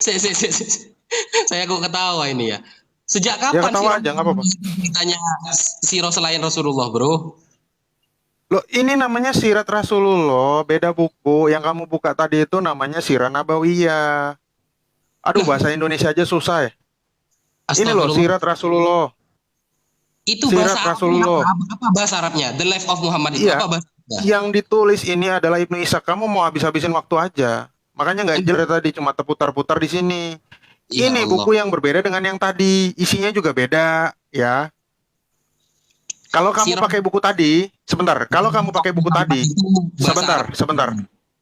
Saya kok ketawa ini ya. Sejak Ya kapan sih ketawa aja nggak apa-apa. ceritanya Siro selain Rasulullah, bro? Loh, ini namanya Sirat Rasulullah, beda buku. Yang kamu buka tadi itu namanya Sirah Nabawiyah. Aduh, Lah, bahasa Indonesia aja susah ya. Ini loh, astagfirullah. Sirat Rasulullah. Itu bahasa Sirat Arabnya apa? Rasulullah. Apa bahasa Arabnya? The Life of Muhammad itu Iya, apa bahasa Arabnya? yang ditulis ini adalah Ibnu Ishaq. Kamu mau habis-habisin waktu aja. Makanya nggak jelas tadi, cuma terputar-putar di sini. Ya Ini Allah. buku yang berbeda dengan yang tadi. Isinya juga beda, ya. Kalau kamu Sirah pakai buku tadi, sebentar. Kalau kamu pakai buku Muhammad tadi, itu bahasa sebentar, Arab. sebentar,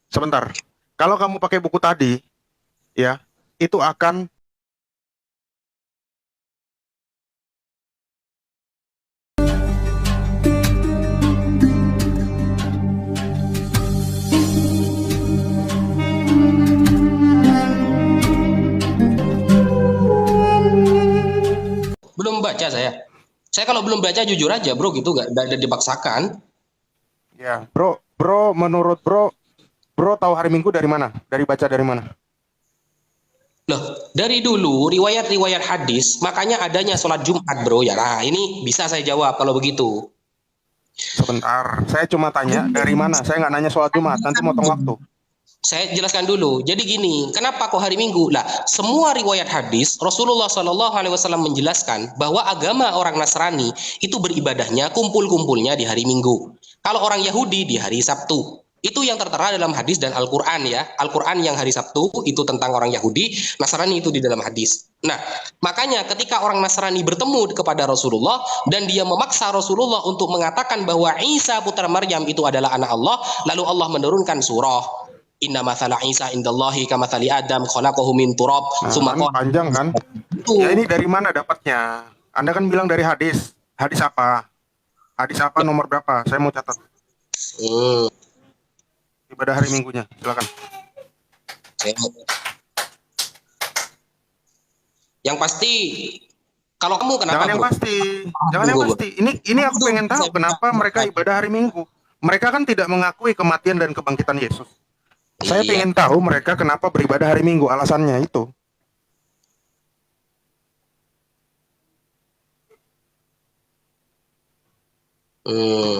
sebentar. Kalau kamu pakai buku tadi, ya, itu akan Belum baca saya. Saya kalau belum baca jujur aja, bro, gitu nggak ada dipaksakan. ya, bro, menurut bro tahu hari Minggu dari mana? Dari baca dari mana? Loh, dari dulu riwayat-riwayat hadis, makanya adanya sholat Jumat, bro. Ya, nah, ini bisa saya jawab kalau begitu. Sebentar, saya cuma tanya dari mana. Saya nggak nanya soal Jumat, nanti motong waktu. Saya jelaskan dulu. Jadi gini, kenapa kok hari Minggu? Lah, semua riwayat hadis Rasulullah Shallallahu Alaihi Wasallam menjelaskan bahwa agama orang Nasrani itu beribadahnya kumpul-kumpulnya di hari Minggu. Kalau orang Yahudi di hari Sabtu. Itu yang tertera dalam hadis dan Al-Quran ya. Al-Quran yang hari Sabtu itu tentang orang Yahudi, Nasrani itu di dalam hadis. Nah, makanya ketika orang Nasrani bertemu kepada Rasulullah dan dia memaksa Rasulullah untuk mengatakan bahwa Isa putra Maryam itu adalah anak Allah, lalu Allah menurunkan surah Inna mathala Isa indallahi kamathali Adam khalaqahu min turab Nah, kan panjang kan? Ya ini dari mana dapatnya? Anda kan bilang dari hadis. Hadis apa? Hadis apa nomor berapa? Saya mau catat. Hmm, Ibadah hari Minggunya. Silakan. yang pasti kalau kamu kenapa, Jangan yang bro? pasti. Jangan yang pasti. Ini aku pengen tahu kenapa mereka ibadah hari Minggu. Mereka kan tidak mengakui kematian dan kebangkitan Yesus. Saya Iya. pengen tahu mereka kenapa beribadah hari Minggu. Alasannya itu.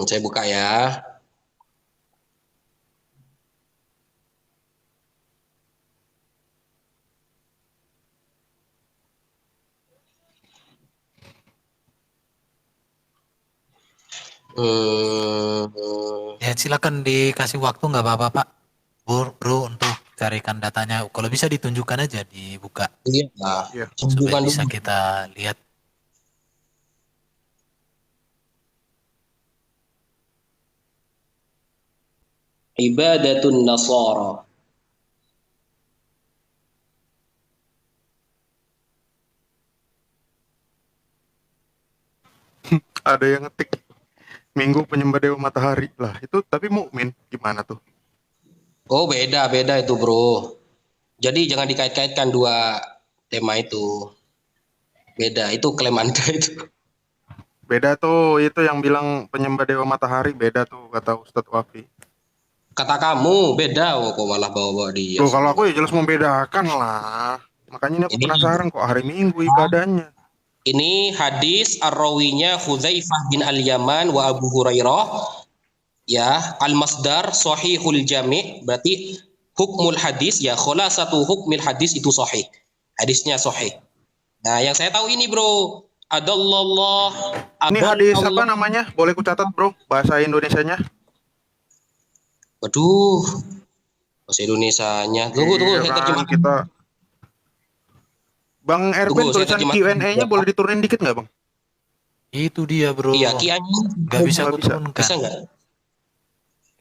Saya buka ya. Ya silakan dikasih waktu nggak apa-apa Pak. Bro untuk carikan datanya. Kalau bisa ditunjukkan aja dibuka Iya. Ya. supaya Bukan bisa dulu. kita lihat. Ibadatun Nasara. Ada yang ngetik Minggu penyembah dewa matahari lah. Itu tapi mukmin gimana tuh? Oh, beda itu, bro. Jadi jangan dikait-kaitkan dua tema itu. Beda, itu klaim Anda itu. Beda tuh itu yang bilang penyembah dewa matahari beda tuh kata Ustadz Wafi. Kata kamu beda, kok malah bawa-bawa dia. Loh kalau aku ya jelas membedakan lah. Makanya ini aku Ini penasaran kok hari Minggu ibadahnya. Ini hadis ar-rawinya Hudzaifah bin Al-Yaman wa Abu Hurairah. Ya, al-masdar sahihul jami', berarti hukmul hadis ya, khulasatu hukmil hadis itu sahih. Hadisnya sahih. Nah, yang saya tahu ini, bro. Adallallah Ini hadis apa namanya? Boleh ku catat, Bro, bahasa Indonesianya? Waduh. Bahasa Indonesianya. Tunggu, Iya saya kan, terjemahkan. kita Bang Erben Tunggu, saya tulisan terjemahkan. Q&A-nya boleh diturunin dikit nggak, Bang? Itu dia bro. Iya, kianya Nggak bisa Nggak aku bisa. turunkan. bisa nggak?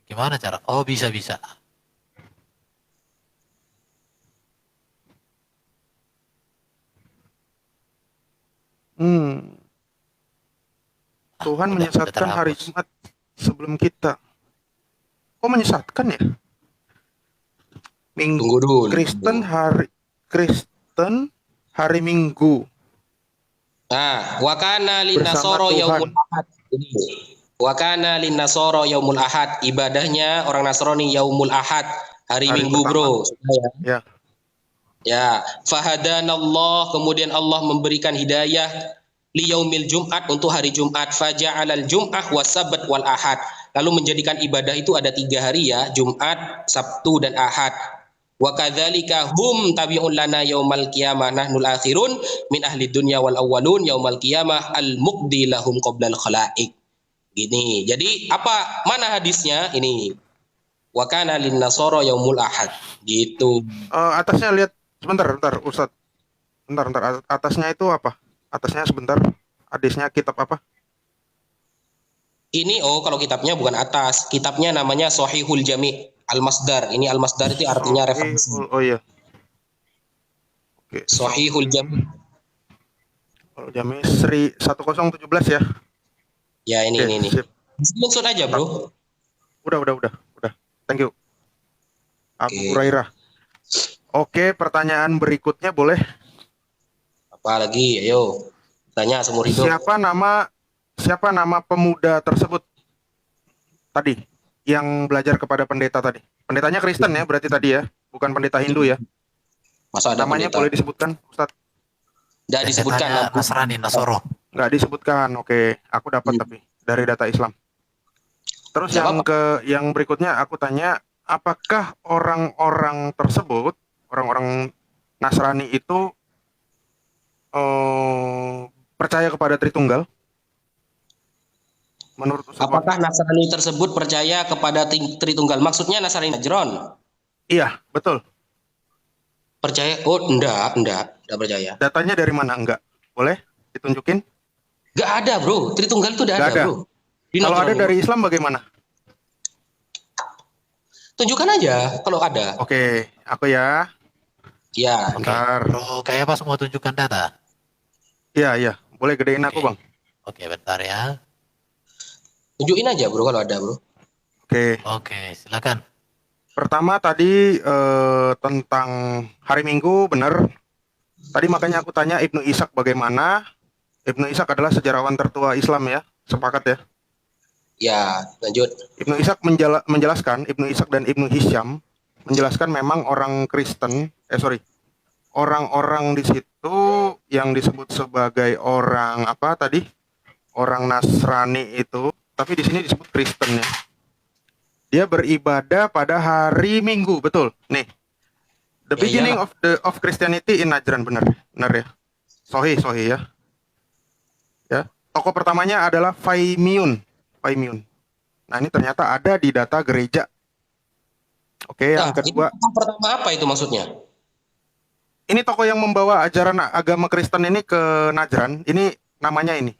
Gimana cara? Oh bisa. Tuhan Udah menyesatkan hari terhapus. Jumat sebelum kita. Kok menyesatkan ya? Minggu Tunggu dulu. Kristen hari Minggu. Nah, wakana lin Bersama nasoro Tuhan. yaumul ahad. Wakana lin nasoro yaumul ahad. Ibadahnya orang Nasrani yaumul ahad, hari Hari Minggu, pertama. bro. Ya. Ya, fahadanallah, kemudian Allah memberikan hidayah liyaumil Jumat, untuk hari Jumat, faja'alal Jum'ah wasabat wal Ahad. Lalu menjadikan ibadah itu ada 3 hari ya, Jumat, Sabtu dan Ahad. Wa kadzalika hum tabi'un lana yaumal qiyamah nahnul akhirun min ahli dunya wal awwalun yaumal qiyamah al muqdi lahum qoblal khalaiq. Gini. Jadi apa mana hadisnya ini? Wa kana lin nasara yaumul ahad. Gitu. Atasnya lihat sebentar, Ustadz. Bentar. Atasnya itu apa? Atasnya sebentar. Hadisnya kitab apa? Ini kalau kitabnya bukan atas. Kitabnya namanya Shahihul Jami' Al-Masdar. Ini Al-Masdar itu artinya referensi. Oh iya. Oke. Shahihul Jami'. Kalau Jami Sri 1017 ya. Ya ini Oke, ini. sip. Maksud aja, Bro. Udah. Thank you. Abu Oke. Hurairah. Oke, pertanyaan berikutnya boleh. Apa lagi? Ayo. Tanya seumur hidup. Siapa nama pemuda tersebut tadi yang belajar kepada pendeta tadi? Pendetanya Kristen ya, berarti tadi ya, bukan pendeta Hindu ya. Masa ada Namanya pendeta? boleh disebutkan, Ustadz? Nggak disebutkan. Pendetanya Nasrani, Nasoro. Nggak disebutkan. Oke, aku dapat tapi dari data Islam. Terus yang berikutnya aku tanya, apakah orang-orang tersebut, orang-orang Nasrani itu percaya kepada Tritunggal? Menurut Ustaz? Apakah Nasrani tersebut percaya kepada Tritunggal? Maksudnya Nasrani Najran? Iya, betul. Percaya? Oh, enggak percaya. Datanya dari mana? Enggak. Boleh ditunjukin? Enggak ada, Bro. Tritunggal itu enggak ada, Bro. Kalau ada dari Islam bagaimana? Tunjukkan aja kalau ada. Oke, aku ya. Ya. Bentar. Bro, kayak pas mau tunjukkan data. Iya. Boleh gedein aku, Bang. Oke, bentar ya. Tunjukin aja, Bro, kalau ada, Bro. Oke, silakan. Pertama tadi tentang hari Minggu, benar. Tadi makanya aku tanya Ibnu Ishaq bagaimana. Ibnu Ishaq adalah sejarawan tertua Islam ya. Sepakat ya? Ya, lanjut. Ibnu Ishaq menjelaskan, Ibnu Ishaq dan Ibnu Hisyam menjelaskan memang orang-orang di situ yang disebut sebagai orang apa tadi? Orang Nasrani itu, tapi di sini disebut Kristen ya. Dia beribadah pada hari Minggu, betul. Nih. The beginning of Christianity in Najran, benar ya. Sahih ya. Ya. Tokoh pertamanya adalah Faimiun. Nah, ini ternyata ada di data gereja. Oke, yang kedua. Tokoh pertama apa itu maksudnya? Ini tokoh yang membawa ajaran agama Kristen ini ke Najran. Ini namanya ini.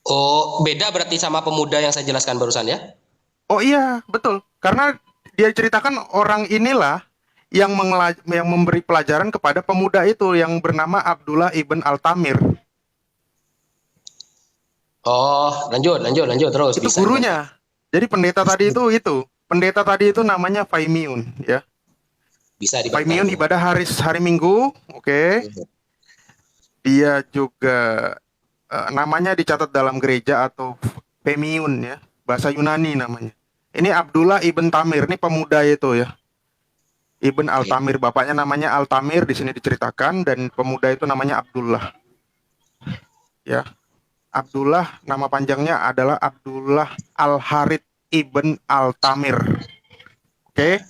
Oh, beda berarti sama pemuda yang saya jelaskan barusan ya? Oh iya, betul. Karena dia ceritakan orang inilah yang memberi pelajaran kepada pemuda itu yang bernama Abdullah ibn Al-Tamir. Oh, lanjut terus. Itu bisa, gurunya. Jadi pendeta tadi itu. Pendeta tadi itu namanya Faimiun ya. Bisa dibaca. Faimiun ibadah hari Minggu, oke. Dia juga namanya dicatat dalam gereja atau Femiun ya, bahasa Yunani namanya. Ini Abdullah ibn Tamir, ini pemuda itu ya. Ibn Al-Tamir, bapaknya namanya Al-Tamir di sini diceritakan, dan pemuda itu namanya Abdullah. Ya. Abdullah, nama panjangnya adalah Abdullah Al-Harith ibn Al-Tamir. Oke.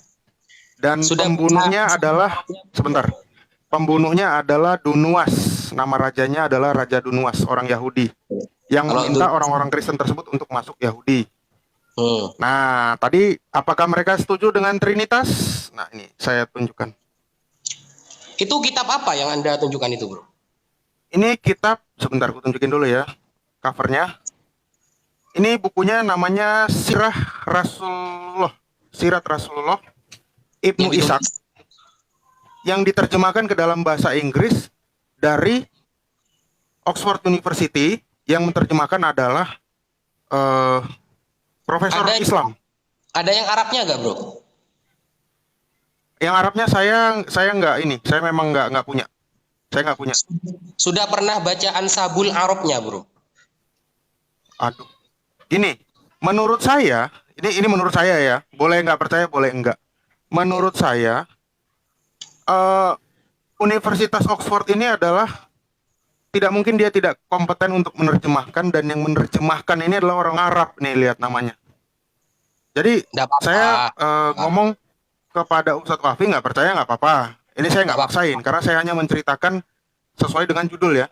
Dan pembunuhnya adalah Pembunuhnya adalah Dunuas. Nama rajanya adalah Raja Dunuas, orang Yahudi. Yang meminta orang-orang Kristen tersebut untuk masuk Yahudi. Nah, tadi apakah mereka setuju dengan Trinitas? Nah, ini saya tunjukkan. Itu kitab apa yang Anda tunjukkan itu, Bro? Ini kitab, sebentar aku tunjukin dulu ya. Covernya. Ini bukunya namanya Sirat Rasulullah Ibnu Ishaq, yang diterjemahkan ke dalam bahasa Inggris dari Oxford University. Yang menerjemahkan adalah Profesor Islam. Ada yang Arabnya nggak, Bro? Yang Arabnya saya nggak ini. Saya memang nggak punya. Saya nggak punya. Sudah pernah baca Ansabul Arabnya, Bro? Aduh. Ini menurut saya, ini menurut saya ya. Boleh nggak percaya, boleh enggak. Menurut saya, Universitas Oxford ini adalah tidak mungkin dia tidak kompeten untuk menerjemahkan, dan yang menerjemahkan ini adalah orang Arab nih, lihat namanya. Jadi Nggak apa-apa. saya ngomong kepada Ustadz Wafi, nggak percaya nggak apa-apa. Ini saya nggak Nggak apa-apa. maksain karena saya hanya menceritakan sesuai dengan judul ya.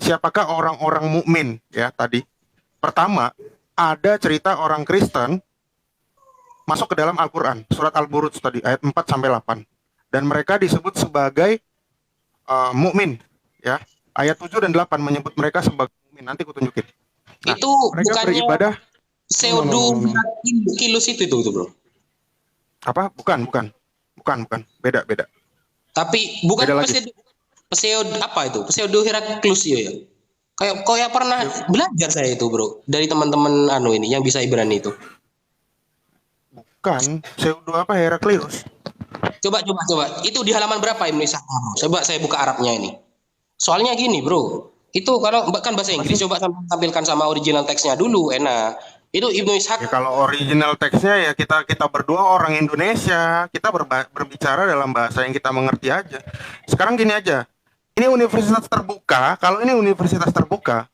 Siapakah orang-orang mukmin ya tadi. Pertama, ada cerita orang Kristen masuk ke dalam Al-Quran, surat Al-Buruj tadi, ayat 4 sampai 8. Dan mereka disebut sebagai mukmin ya. Ayat 7 dan 8 menyebut mereka sebagai mukmin. Nanti aku tunjukin. Nah, Itu mereka bukannya beribadah. pseudo kilus itu bro. Apa? Bukan. Beda. Tapi bukan Beda lagi. pseudo apa itu? Pseudo Heraklus ya. Kayak pernah belajar saya itu bro dari teman-teman ini yang bisa Ibrani itu. Bukan. Pseudo apa? Heraklius. Coba. Itu di halaman berapa Ibnu Ishaq? Coba saya buka Arabnya ini. Soalnya gini bro, itu kalau kan bahasa Inggris, coba tampilkan sama original teksnya dulu, enak. Itu Ibnu Ishaq. Ya, kalau original teksnya ya kita berdua orang Indonesia, kita berbicara dalam bahasa yang kita mengerti aja. Sekarang gini aja, ini universitas terbuka. Kalau ini universitas terbuka,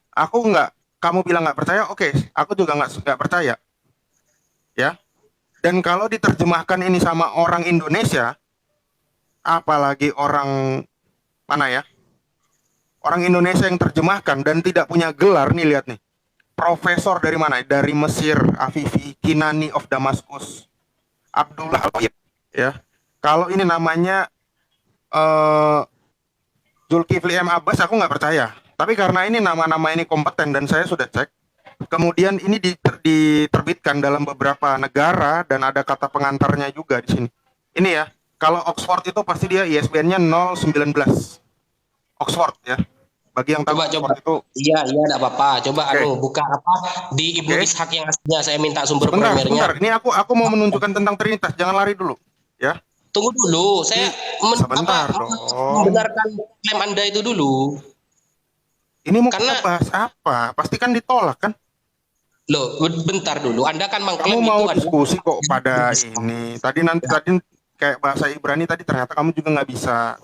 kamu bilang nggak percaya, oke, aku juga nggak percaya, ya. Dan kalau diterjemahkan ini sama orang Indonesia, apalagi orang mana ya? Orang Indonesia yang terjemahkan dan tidak punya gelar nih, lihat nih. Profesor dari mana? Dari Mesir, Afifi, Kinani of Damaskus, Abdullah Al-Wahid, ya. Kalau ini namanya Zulkifli M. Abbas, aku nggak percaya. Tapi karena ini nama-nama ini kompeten dan saya sudah cek, kemudian ini diterbitkan dalam beberapa negara dan ada kata pengantarnya juga di sini. Ini ya, kalau Oxford itu pasti dia ISBN-nya 019. Oxford ya. Bagi yang tahu Coba. itu. Iya, enggak apa-apa. Coba Okay. Buka apa di Ibnu Ishaq yang aslinya, saya minta sumber Sebentar. primernya. Ini aku mau menunjukkan tentang Trinitas. Jangan lari dulu, ya. Tunggu dulu, saya Sebentar dong. membenarkan klaim Anda itu dulu. Ini mau Karena- kita bahas apa? Pasti kan ditolak kan? Loh, bentar dulu. Anda kan mengklaim Kamu mau itu adalah diskusi kok pada ini. Tadi kayak bahasa Ibrani tadi ternyata kamu juga nggak bisa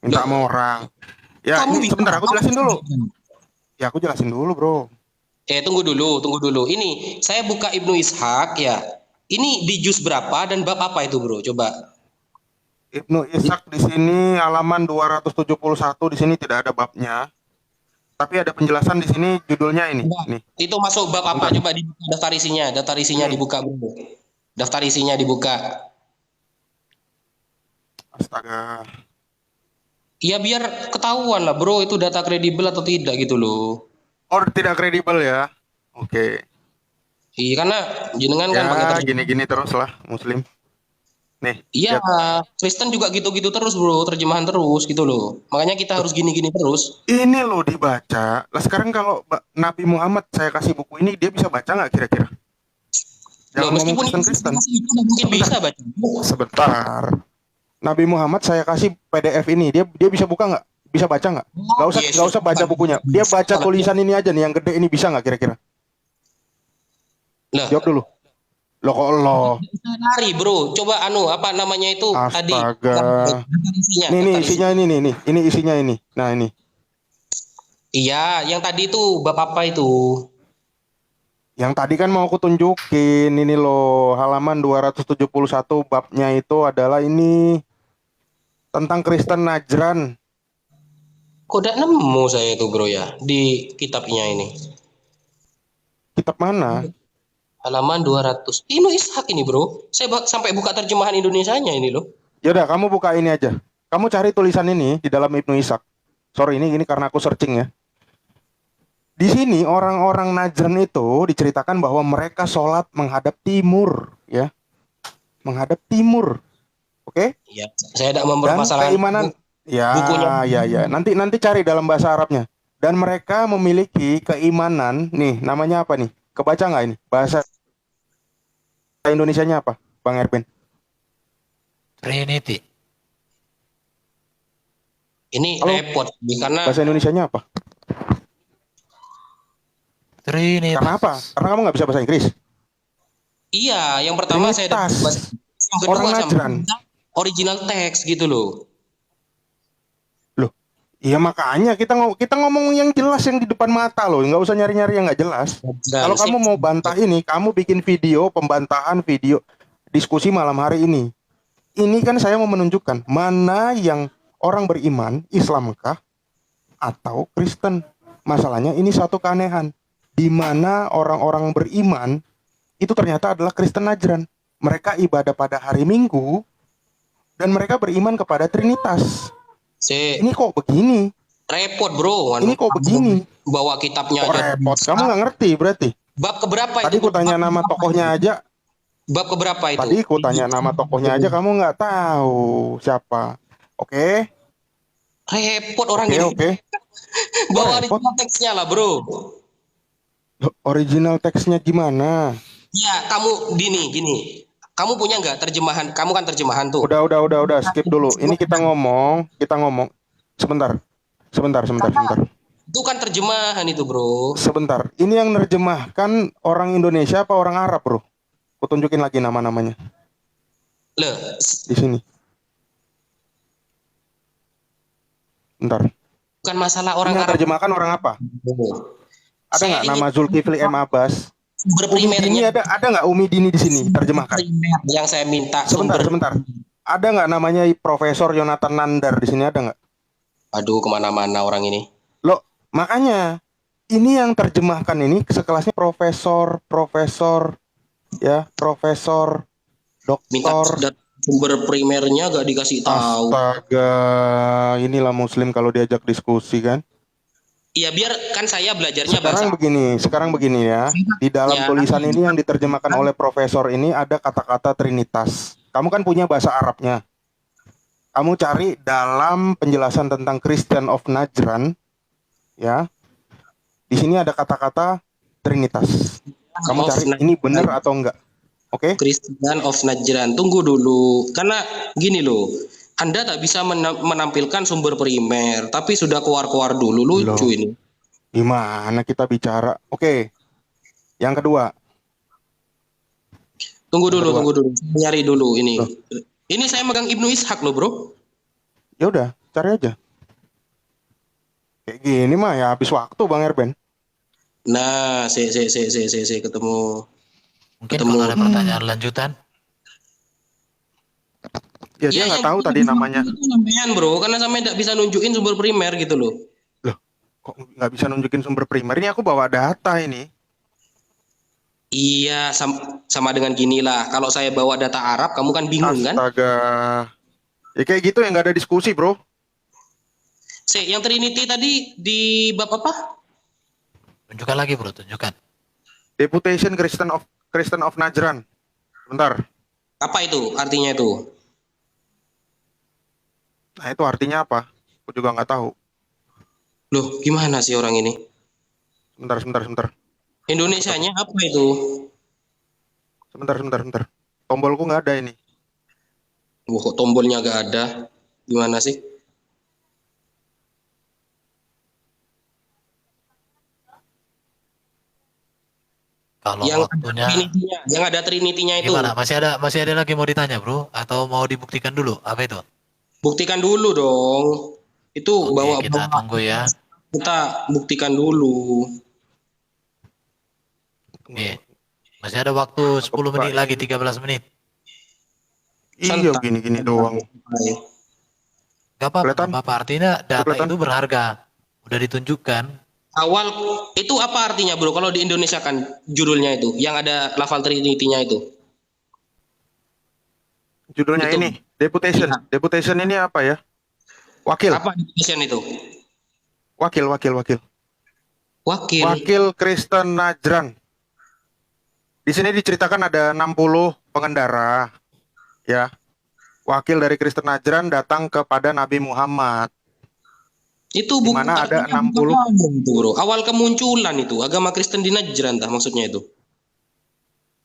minta sama orang. Ya, Kamu ini bisa. sebentar aku jelasin dulu. Ya, aku jelasin dulu, Bro. Tunggu dulu. Ini saya buka Ibnu Ishaq ya. Ini di juz berapa dan bab apa itu, Bro? Coba. Ibnu Ishaq di sini halaman 271, di sini tidak ada babnya. Tapi ada penjelasan di sini, judulnya ini. Nih. Itu masuk bab apa? Coba dibuka daftar isinya. Daftar isinya dibuka, Bro. Daftar isinya dibuka. Astaga. Ya biar ketahuan lah, Bro, itu data kredibel atau tidak gitu loh. Oh, tidak kredibel ya. Oke. Iya, karena jenengan kan pakai Ya, gini-gini terus lah, Muslim. Nih. Iya, lihat. Kristen juga gitu-gitu terus, Bro, terjemahan terus gitu loh. Makanya kita harus gini-gini terus. Ini loh dibaca. Lah sekarang kalau Nabi Muhammad saya kasih buku ini, dia bisa baca nggak kira-kira? Loh, Jangan ngomong meskipun Kristen-Kristen. itu mungkin bisa baca. Sebentar. Nabi Muhammad saya kasih PDF ini, dia bisa buka nggak? Bisa baca nggak? Nggak usah baca bukunya. Dia baca tulisan ini aja nih, yang gede ini bisa nggak kira-kira? Lah, Jawab dulu. Loh kok Allah. lari, Bro. Coba apa namanya itu tadi. Astaga. Isinya. Nih isinya ini nih. Ini isinya ini. Nah ini. Iya, yang tadi itu bab apa itu? Yang tadi kan mau aku tunjukin, ini loh, halaman 271 babnya itu adalah ini tentang Kristen Najran. Kok tidak nemu saya itu, Bro ya, di kitabnya ini. Kitab mana? Halaman 200. Ibnu Ishaq ini, Bro. Saya sampai buka terjemahan Indonesianya ini loh. Yaudah, kamu buka ini aja. Kamu cari tulisan ini di dalam Ibnu Ishaq. Sorry, ini karena aku searching ya. Di sini orang-orang Najran itu diceritakan bahwa mereka sholat menghadap timur, ya, menghadap timur, oke? Iya, saya tidak Dan mempermasalahkan. keimanan, bukunya. ya. Nanti cari dalam bahasa Arabnya. Dan mereka memiliki keimanan, nih, namanya apa nih? Kebaca nggak ini? Bahasa Indonesianya apa, Bang Erben? Trinity. Ini Halo? repot karena Bahasa Indonesianya apa? Trinity. Karena apa? Karena kamu nggak bisa bahasa Inggris. iya, yang pertama saya Trinitas. yang kedua Orang sama Najran. original teks gitu loh. Iya makanya kita ngomong yang jelas yang di depan mata loh, nggak usah nyari-nyari yang nggak jelas. Dan Kalau kamu mau bantah ini, kamu bikin video pembantahan video diskusi malam hari ini. Ini kan saya mau menunjukkan mana yang orang beriman Islamkah atau Kristen. Masalahnya ini satu keanehan di mana orang-orang beriman itu ternyata adalah Kristen Najran. Mereka ibadah pada hari Minggu dan mereka beriman kepada Trinitas. Ini kok begini? repot bro. Ini kok begini? Bawa kitabnya Kok aja. repot? Kamu nggak ngerti berarti? Bab keberapa Tadi itu? ku tanya nama tokohnya aja. Bab keberapa itu? Tadi ku tanya nama tokohnya aja kamu nggak tahu siapa. Oke, Repot orang oke, ini. oke. Bawa repot? original teksnya lah bro. Loh, original teksnya gimana? Ya kamu gini. Kamu punya nggak terjemahan? Kamu kan terjemahan tuh. Udah, skip dulu. Ini kita ngomong. Sebentar. Itu kan terjemahan itu bro. Sebentar. Ini yang nerjemahkan orang Indonesia apa orang Arab, bro? Ku tunjukin lagi nama-namanya Loh, di sini. Bentar. bukan masalah Ini orang yang Arab. terjemahkan orang apa? Ada Saya nggak ingin nama Zulkifli M. Abbas? sumber Umi Dini primernya. ada nggak Umi Dini di sini terjemahkan? Primer yang saya minta Sebentar. Ada nggak namanya Profesor Yonatan Nandar di sini, ada nggak? Aduh kemana-mana orang ini. Loh, makanya ini yang terjemahkan ini sekelasnya profesor, ya, profesor, Minta doktor. sumber primernya gak dikasih tahu. Astaga, inilah Muslim kalau diajak diskusi kan. Iya biar kan saya belajarnya bahasa. Sekarang begini ya. Di dalam Ya. tulisan ini yang diterjemahkan oleh profesor ini ada kata-kata Trinitas. Kamu kan punya bahasa Arabnya. Kamu cari dalam penjelasan tentang Christian of Najran, ya. Di sini ada kata-kata Trinitas. Kamu cari ini benar atau enggak? Oke? Christian of Najran. Tunggu dulu. Karena gini loh. Anda tak bisa menampilkan sumber primer, tapi sudah keluar-keluar dulu. Lucu Loh. ini. Gimana kita bicara? Oke. Yang kedua. Tunggu dulu. Nyari dulu ini. Loh. Ini saya megang Ibnu Ishaq loh, bro. Ya udah, cari aja. Kayak gini mah ya habis waktu Bang Erben. Nah, ketemu. Mungkin kalau ada pertanyaan lanjutan. Ya dia nggak tahu tadi namanya. Sampean bro, karena sampean tidak bisa nunjukin sumber primer gitu loh. Loh, kok nggak bisa nunjukin sumber primer? Ini aku bawa data ini. Iya, sama dengan gini lah. Kalau saya bawa data Arab, kamu kan bingung kan? Astaga. Ya kayak gitu yang nggak ada diskusi, bro. Yang Trinity tadi di bab apa? Tunjukkan lagi bro, tunjukkan. Deputation Christian of Najran. Bentar. Apa itu artinya itu? Nah itu artinya apa? Aku juga nggak tahu. Loh, gimana sih orang ini? Sebentar. Indonesianya apa itu? Sebentar. Tombolku nggak ada ini. Wah, kok tombolnya nggak ada? Gimana sih? Kalau yang waktunya yang ada Trinity-nya itu. gimana? Masih ada lagi mau ditanya bro? Atau mau dibuktikan dulu? Apa itu? Buktikan dulu dong. Itu Oke, kita tunggu ya. Kita buktikan dulu. Oke. Masih ada waktu 10 menit lagi, 13 menit. Iya gini doang. Gak apa-apa, Kelihatan? artinya data Kelihatan? itu berharga. Udah ditunjukkan. Awal itu apa artinya bro? Kalau di Indonesia kan judulnya itu, yang ada lafal Trinity-nya itu. Judulnya Itu. ini, Deputation. Iya. Deputation ini apa ya? Wakil. Apa definition itu? Wakil. Wakil. Wakil Kristen Najran. Di sini diceritakan ada 60 pengendara. Ya. Wakil dari Kristen Najran datang kepada Nabi Muhammad. Itu Di mana ada 60 itu, bro. Awal kemunculan itu agama Kristen di Najran tah maksudnya itu.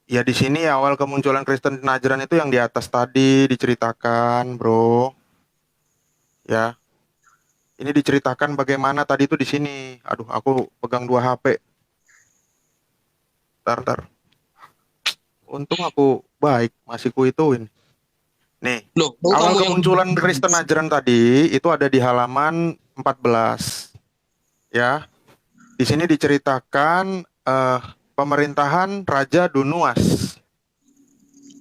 Ya di sini awal kemunculan Kristen di Najran itu yang di atas tadi diceritakan, bro. Ya. Ini diceritakan bagaimana tadi itu di sini. Aduh, aku pegang 2 HP. Ntar. Untung aku baik, masih ku ituin. Nih, Loh, awal kamu kemunculan Kristen Najran tadi itu ada di halaman 14. Ya. Di sini diceritakan pemerintahan Raja Dunuas.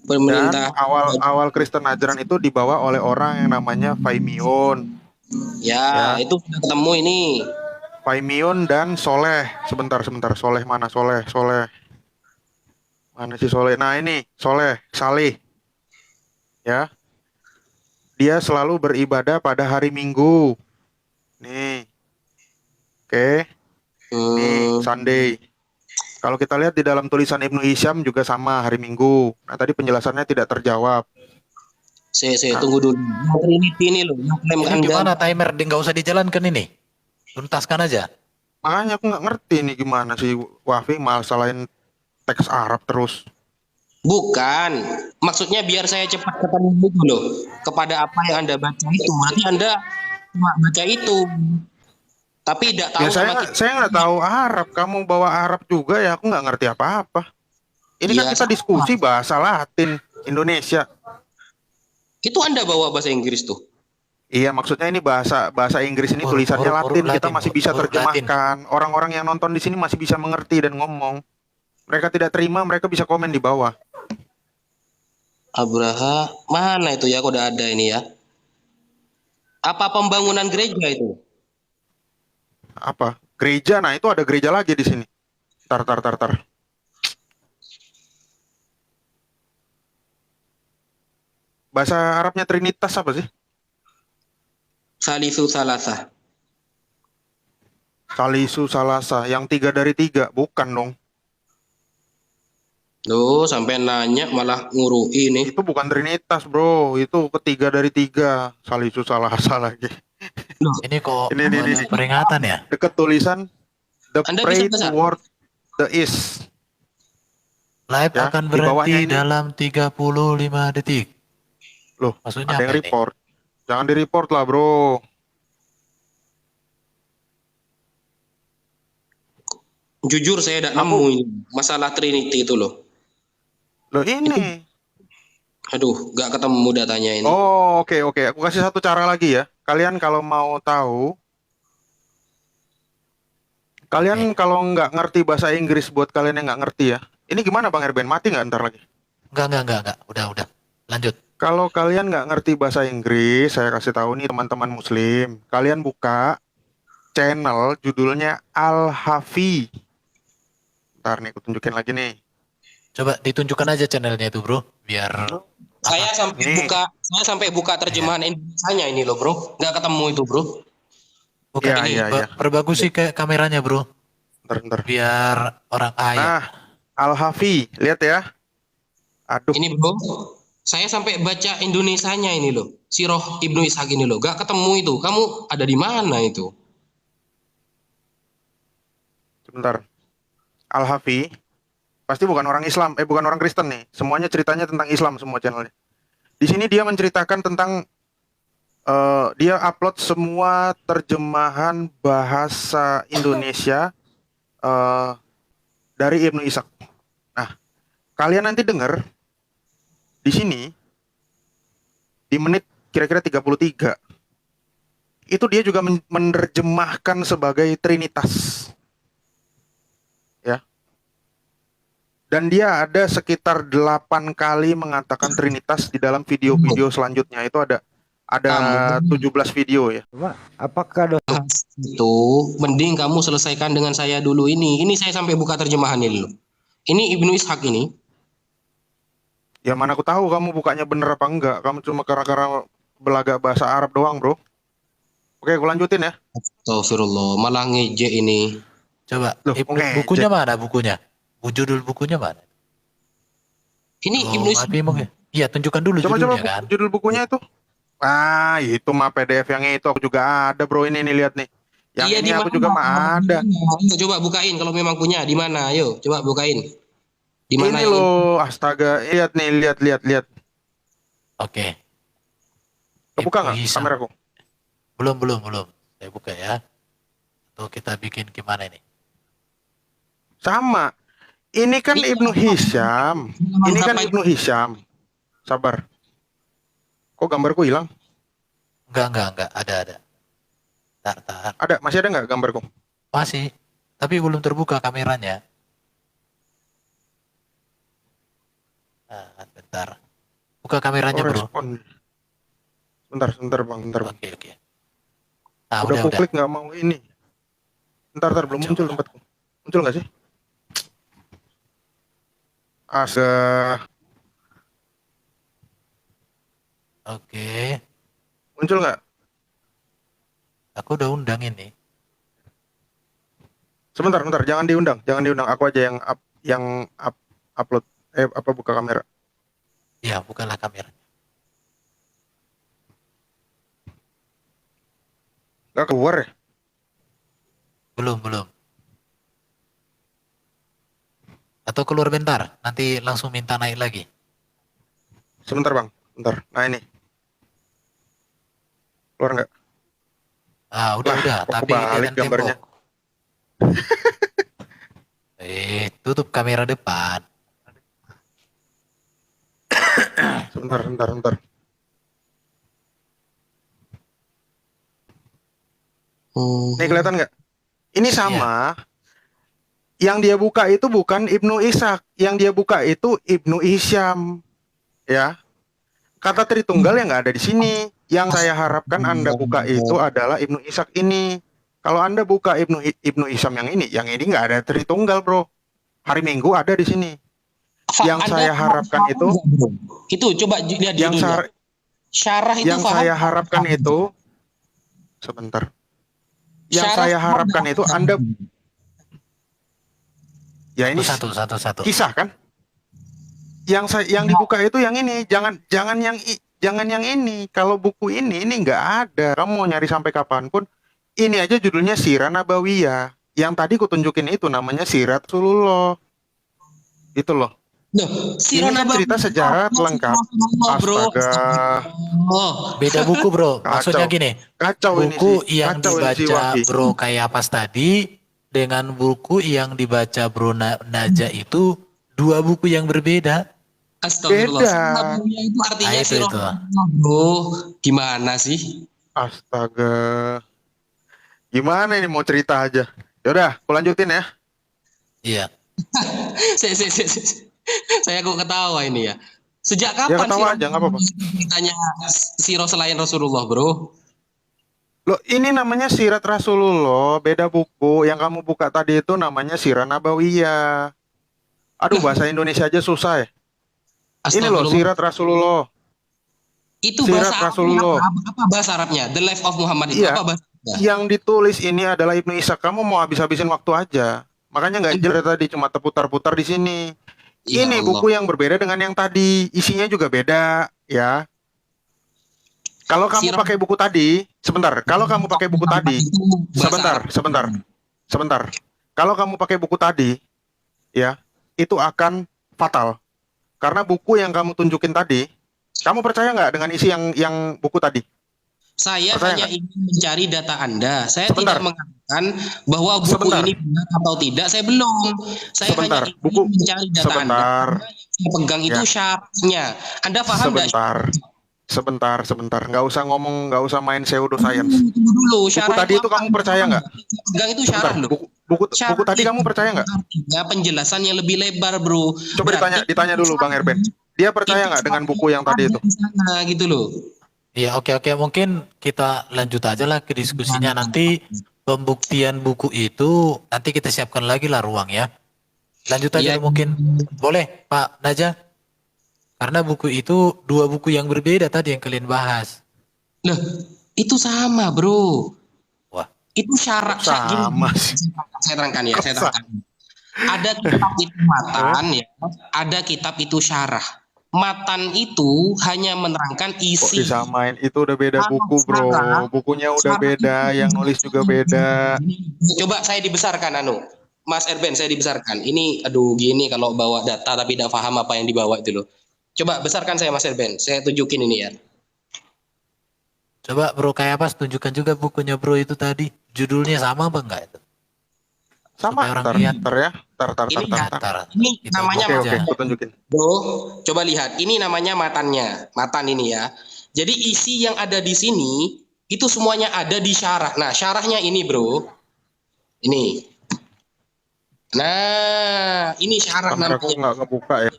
Dan Pemerintah. awal Kristen Najran itu dibawa oleh orang yang namanya Faimion. Ya, Ya. itu sudah ketemu ini. Faimion dan Soleh. Sebentar. Soleh mana? Soleh. Mana sih Soleh? Nah ini, Saleh. Ya. Dia selalu beribadah pada hari Minggu. Nih. Oke. Nih, Hmm, Sunday. Kalau kita lihat di dalam tulisan Ibnu Hisham juga sama hari Minggu. Nah, tadi penjelasannya tidak terjawab. saya Nah, tunggu dulu. Yang Trinity ini loh, yang klaim Ini Anda. gimana timer? Nggak usah dijalankan ini. Tuntaskan aja. makanya aku nggak ngerti nih gimana sih Wafi masalahin teks Arab terus. Bukan, maksudnya biar saya cepat ketemu itu loh. Kepada apa yang Anda baca itu. Berarti Anda cuma baca itu. Tapi tidak Ya tahu sama saya nggak tahu Arab. Kamu bawa Arab juga ya aku nggak ngerti apa-apa. Ini kan Iya, kita sama. diskusi bahasa Latin Indonesia. Itu Anda bawa bahasa Inggris tuh. Iya, maksudnya ini bahasa Inggris ini tulisannya Latin. Kita masih bisa huruf Latin. terjemahkan. Orang-orang yang nonton di sini masih bisa mengerti dan ngomong. Mereka tidak terima, mereka bisa komen di bawah. Abraha, mana itu ya? Kok udah ada ini ya? Apa pembangunan gereja itu? Apa? Gereja, nah itu ada gereja lagi di sini. Tar. Bahasa Arabnya Trinitas apa sih? Salisu Salasa. Salisu Salasa, yang 3 dari 3. Bukan dong. Loh, sampai nanya malah ngurui nih. Itu bukan Trinitas, bro. Itu ketiga dari 3. Salisu Salasa lagi. Loh, Ini kok Ini. peringatan ya? Dekat tulisan, the Anda pray bisa baca? toward the east. Live Ya, akan di bawahnya berhenti ini. dalam 35 detik. Loh, Maksudnya ada yang apa ini? report. Jangan di-report lah, bro. Jujur saya tidak nemu ini masalah Trinity itu loh. Loh ini. Aduh, nggak ketemu datanya ini. Oh, oke. Aku kasih satu cara lagi ya. Kalian kalau mau tahu, kalian kalau nggak ngerti bahasa Inggris, buat kalian yang nggak ngerti ya. Ini gimana Bang Erben? Mati nggak ntar lagi? Enggak. Udah. Lanjut. Kalau kalian nggak ngerti bahasa Inggris, saya kasih tahu nih teman-teman Muslim. Kalian buka channel judulnya Al-Hafi. Ntar nih, aku tunjukin lagi nih. Coba ditunjukkan aja channelnya itu, bro. Biar Saya sampai buka terjemahan Indonesianya ini loh, bro. Nggak ketemu itu, bro. bukan Iya, ini. iya. Perbagus sih kayak kameranya, bro. Ntar. Biar orang ayat. Nah, Al-Hafi, lihat ya. Aduh, Ini, bro. Saya sampai baca Indonesianya ini loh. Sirah Ibnu Ishaq ini loh. Nggak ketemu itu. Kamu ada di mana itu? sebentar. Al-Hafi pasti bukan orang Islam, bukan orang Kristen nih. Semuanya ceritanya tentang Islam semua channelnya. Di sini dia menceritakan tentang dia upload semua terjemahan bahasa Indonesia dari Ibnu Ishaq. Nah, kalian nanti dengar di sini di menit kira-kira 33 itu dia juga menerjemahkan sebagai Trinitas. Ya. Dan dia ada sekitar 8 kali mengatakan Trinitas di dalam video-video selanjutnya. Itu ada 17 video ya. Apakah Itu mending kamu selesaikan dengan saya dulu ini. Ini saya sampai buka terjemahan ini loh. Ini Ibnu Ishaq ini. Ya mana aku tahu kamu bukanya bener apa enggak. Kamu cuma karena belaga bahasa Arab doang, bro. Oke, aku lanjutin ya. Astagfirullah, malah ngejek ini. Coba Loh, bukunya mana bukunya? Judul bukunya mana? Ini Ibnu Ishaq. Iya, tunjukkan dulu Coba judulnya kan. judul bukunya itu. Ah, itu mah PDF yang itu aku juga ada, bro. Ini nih lihat nih. Yang Iya, ini di aku mana? juga mah ada. Ayo, coba bukain kalau memang punya. Di mana? Ayo, coba bukain. Di mana Ini loh, astaga. Lihat nih, lihat. Oke. Kebuka nggak Ibnu Hisham. kameraku? Belum. Saya buka ya. Tuh kita bikin gimana ini? Sama. Ini kan Ibnu Hisham. Ini kan Ibnu Hisham. Sabar. Kok gambarku hilang? Enggak, ada. Tar. Ada, masih ada nggak gambarku? Masih, tapi belum terbuka kameranya. Nah, bentar. Buka kameranya, Oh, bro. respon. Bentar bang, Oke. Nah, Udah udah. aku klik nggak mau ini. Bentar, belum Coba. muncul tempatku. Muncul nggak sih? Asa, Oke. muncul nggak? Aku udah undang ini. Sebentar, jangan diundang. Aku aja yang upload. Buka kamera. Ya, bukalah kameranya. Nggak keluar ya? Belum. Atau keluar bentar, nanti langsung minta naik lagi. Sebentar bang, bentar. Nah ini. Keluar nggak? Ah, udah, Kok tapi kebalik lihat gambarnya? tembok. Tutup kamera depan. Sebentar. Nih kelihatan nggak? Ini sama. Yang dia buka itu bukan Ibnu Ishaq, yang dia buka itu Ibnu Hisham, ya. Kata Tritunggal yang nggak ada di sini. Yang saya harapkan Anda buka itu adalah Ibnu Ishaq ini. Kalau Anda buka Ibnu Hisham yang ini nggak ada Tritunggal, bro. Hari Minggu ada di sini. Yang saya harapkan itu coba lihat judulnya. Syarah itu yang saya harapkan itu sebentar. Yang saya harapkan itu Anda ya ini Satu. kisah kan? Yang dibuka itu yang ini, jangan yang ini. Kalau buku ini nggak ada. Kamu mau nyari sampai kapanpun, ini aja judulnya Sirah Nabawiyah. Yang tadi kutunjukin itu namanya Sirat Rasulullah. Itu loh. Sirah Ini kan cerita sejarah lengkap. Astaga. Beda buku, bro. Maksudnya gini. Kacau buku ini sih. yang dibaca bro kayak apa tadi dengan buku yang dibaca bro Naja itu dua buku yang berbeda. Astagfirullah. Itu artinya itu. Bro, gimana sih? Astaga. Gimana ini mau cerita aja? Yaudah, aku lanjutin ya. Iya. Saya kok ketawa ini ya. Sejak kapan ya, ketawa aja, nggak apa-apa. Ceritanya sirah selain Rasulullah, bro? Loh, ini namanya Sirat Rasulullah, beda buku. Yang kamu buka tadi itu namanya Sirah Nabawiyah. Aduh, bahasa Indonesia aja susah ya. Ini loh Sirat Rasulullah. Itu Sirat bahasa Rasulullah. Apa bahasa Arabnya? The Life of Muhammad itu Iya, apa bahasa Arabnya? yang ditulis ini adalah Ibnu Ishaq. Kamu mau habis-habisin waktu aja. Makanya nggak jelas tadi, cuma terputar-putar di sini. Ya ini Allah. buku yang berbeda dengan yang tadi. Isinya juga beda, ya. Kalau kamu pakai buku tadi, sebentar. Kalau kamu pakai buku tadi, sebentar. Kalau kamu pakai buku tadi, ya, itu akan fatal. Karena buku yang kamu tunjukin tadi, kamu percaya nggak dengan isi yang buku tadi? Saya percaya hanya ingin mencari data Anda. Saya sebentar. tidak mengatakan bahwa buku ini benar atau tidak. Saya belum. Saya hanya ingin mencari data Anda. Yang saya pegang itu syaratnya. Anda paham nggak? Sebentar. Nggak usah main pseudoscience. Dulu, buku tadi itu kamu percaya nggak? Pegang itu syarat loh. Buku tadi kamu percaya nggak? Ya, penjelasan yang lebih lebar, bro. Coba ditanya dulu Bang Erben. Dia percaya nggak dengan buku yang tadi itu? Nah, gitu loh. Ya, oke. Mungkin kita lanjut aja lah ke diskusinya. Nanti pembuktian buku itu nanti kita siapkan lagi lah ruang ya. Lanjut aja mungkin. Boleh Pak Naja? Karena buku itu dua buku yang berbeda tadi yang kalian bahas. Loh, itu sama, bro. Wah. Itu syarat. Sama sih. Saya terangkan ya, Ada kitab itu matan ya, ada kitab itu syarah. Matan itu hanya menerangkan isi. Kok disamain? Itu udah beda buku, bro. Bukunya udah beda, yang nulis juga beda. Coba saya dibesarkan, Mas Erben, saya dibesarkan. Ini, aduh, gini kalau bawa data tapi tidak paham apa yang dibawa itu loh. Coba besarkan saya, Mas Erben. Saya tunjukin ini ya. Coba bro kayak apa? Tunjukkan juga bukunya bro itu tadi. Judulnya sama apa enggak itu? Sama, ntar ya. Ini namanya Oke, aku tunjukin. Bro, coba lihat. Ini namanya matannya. Matan ini ya. Jadi isi yang ada di sini itu semuanya ada di syarah. Nah, syarahnya ini, Bro. Ini. Nah, ini syarah Kameraku namanya. nggak kebuka ya.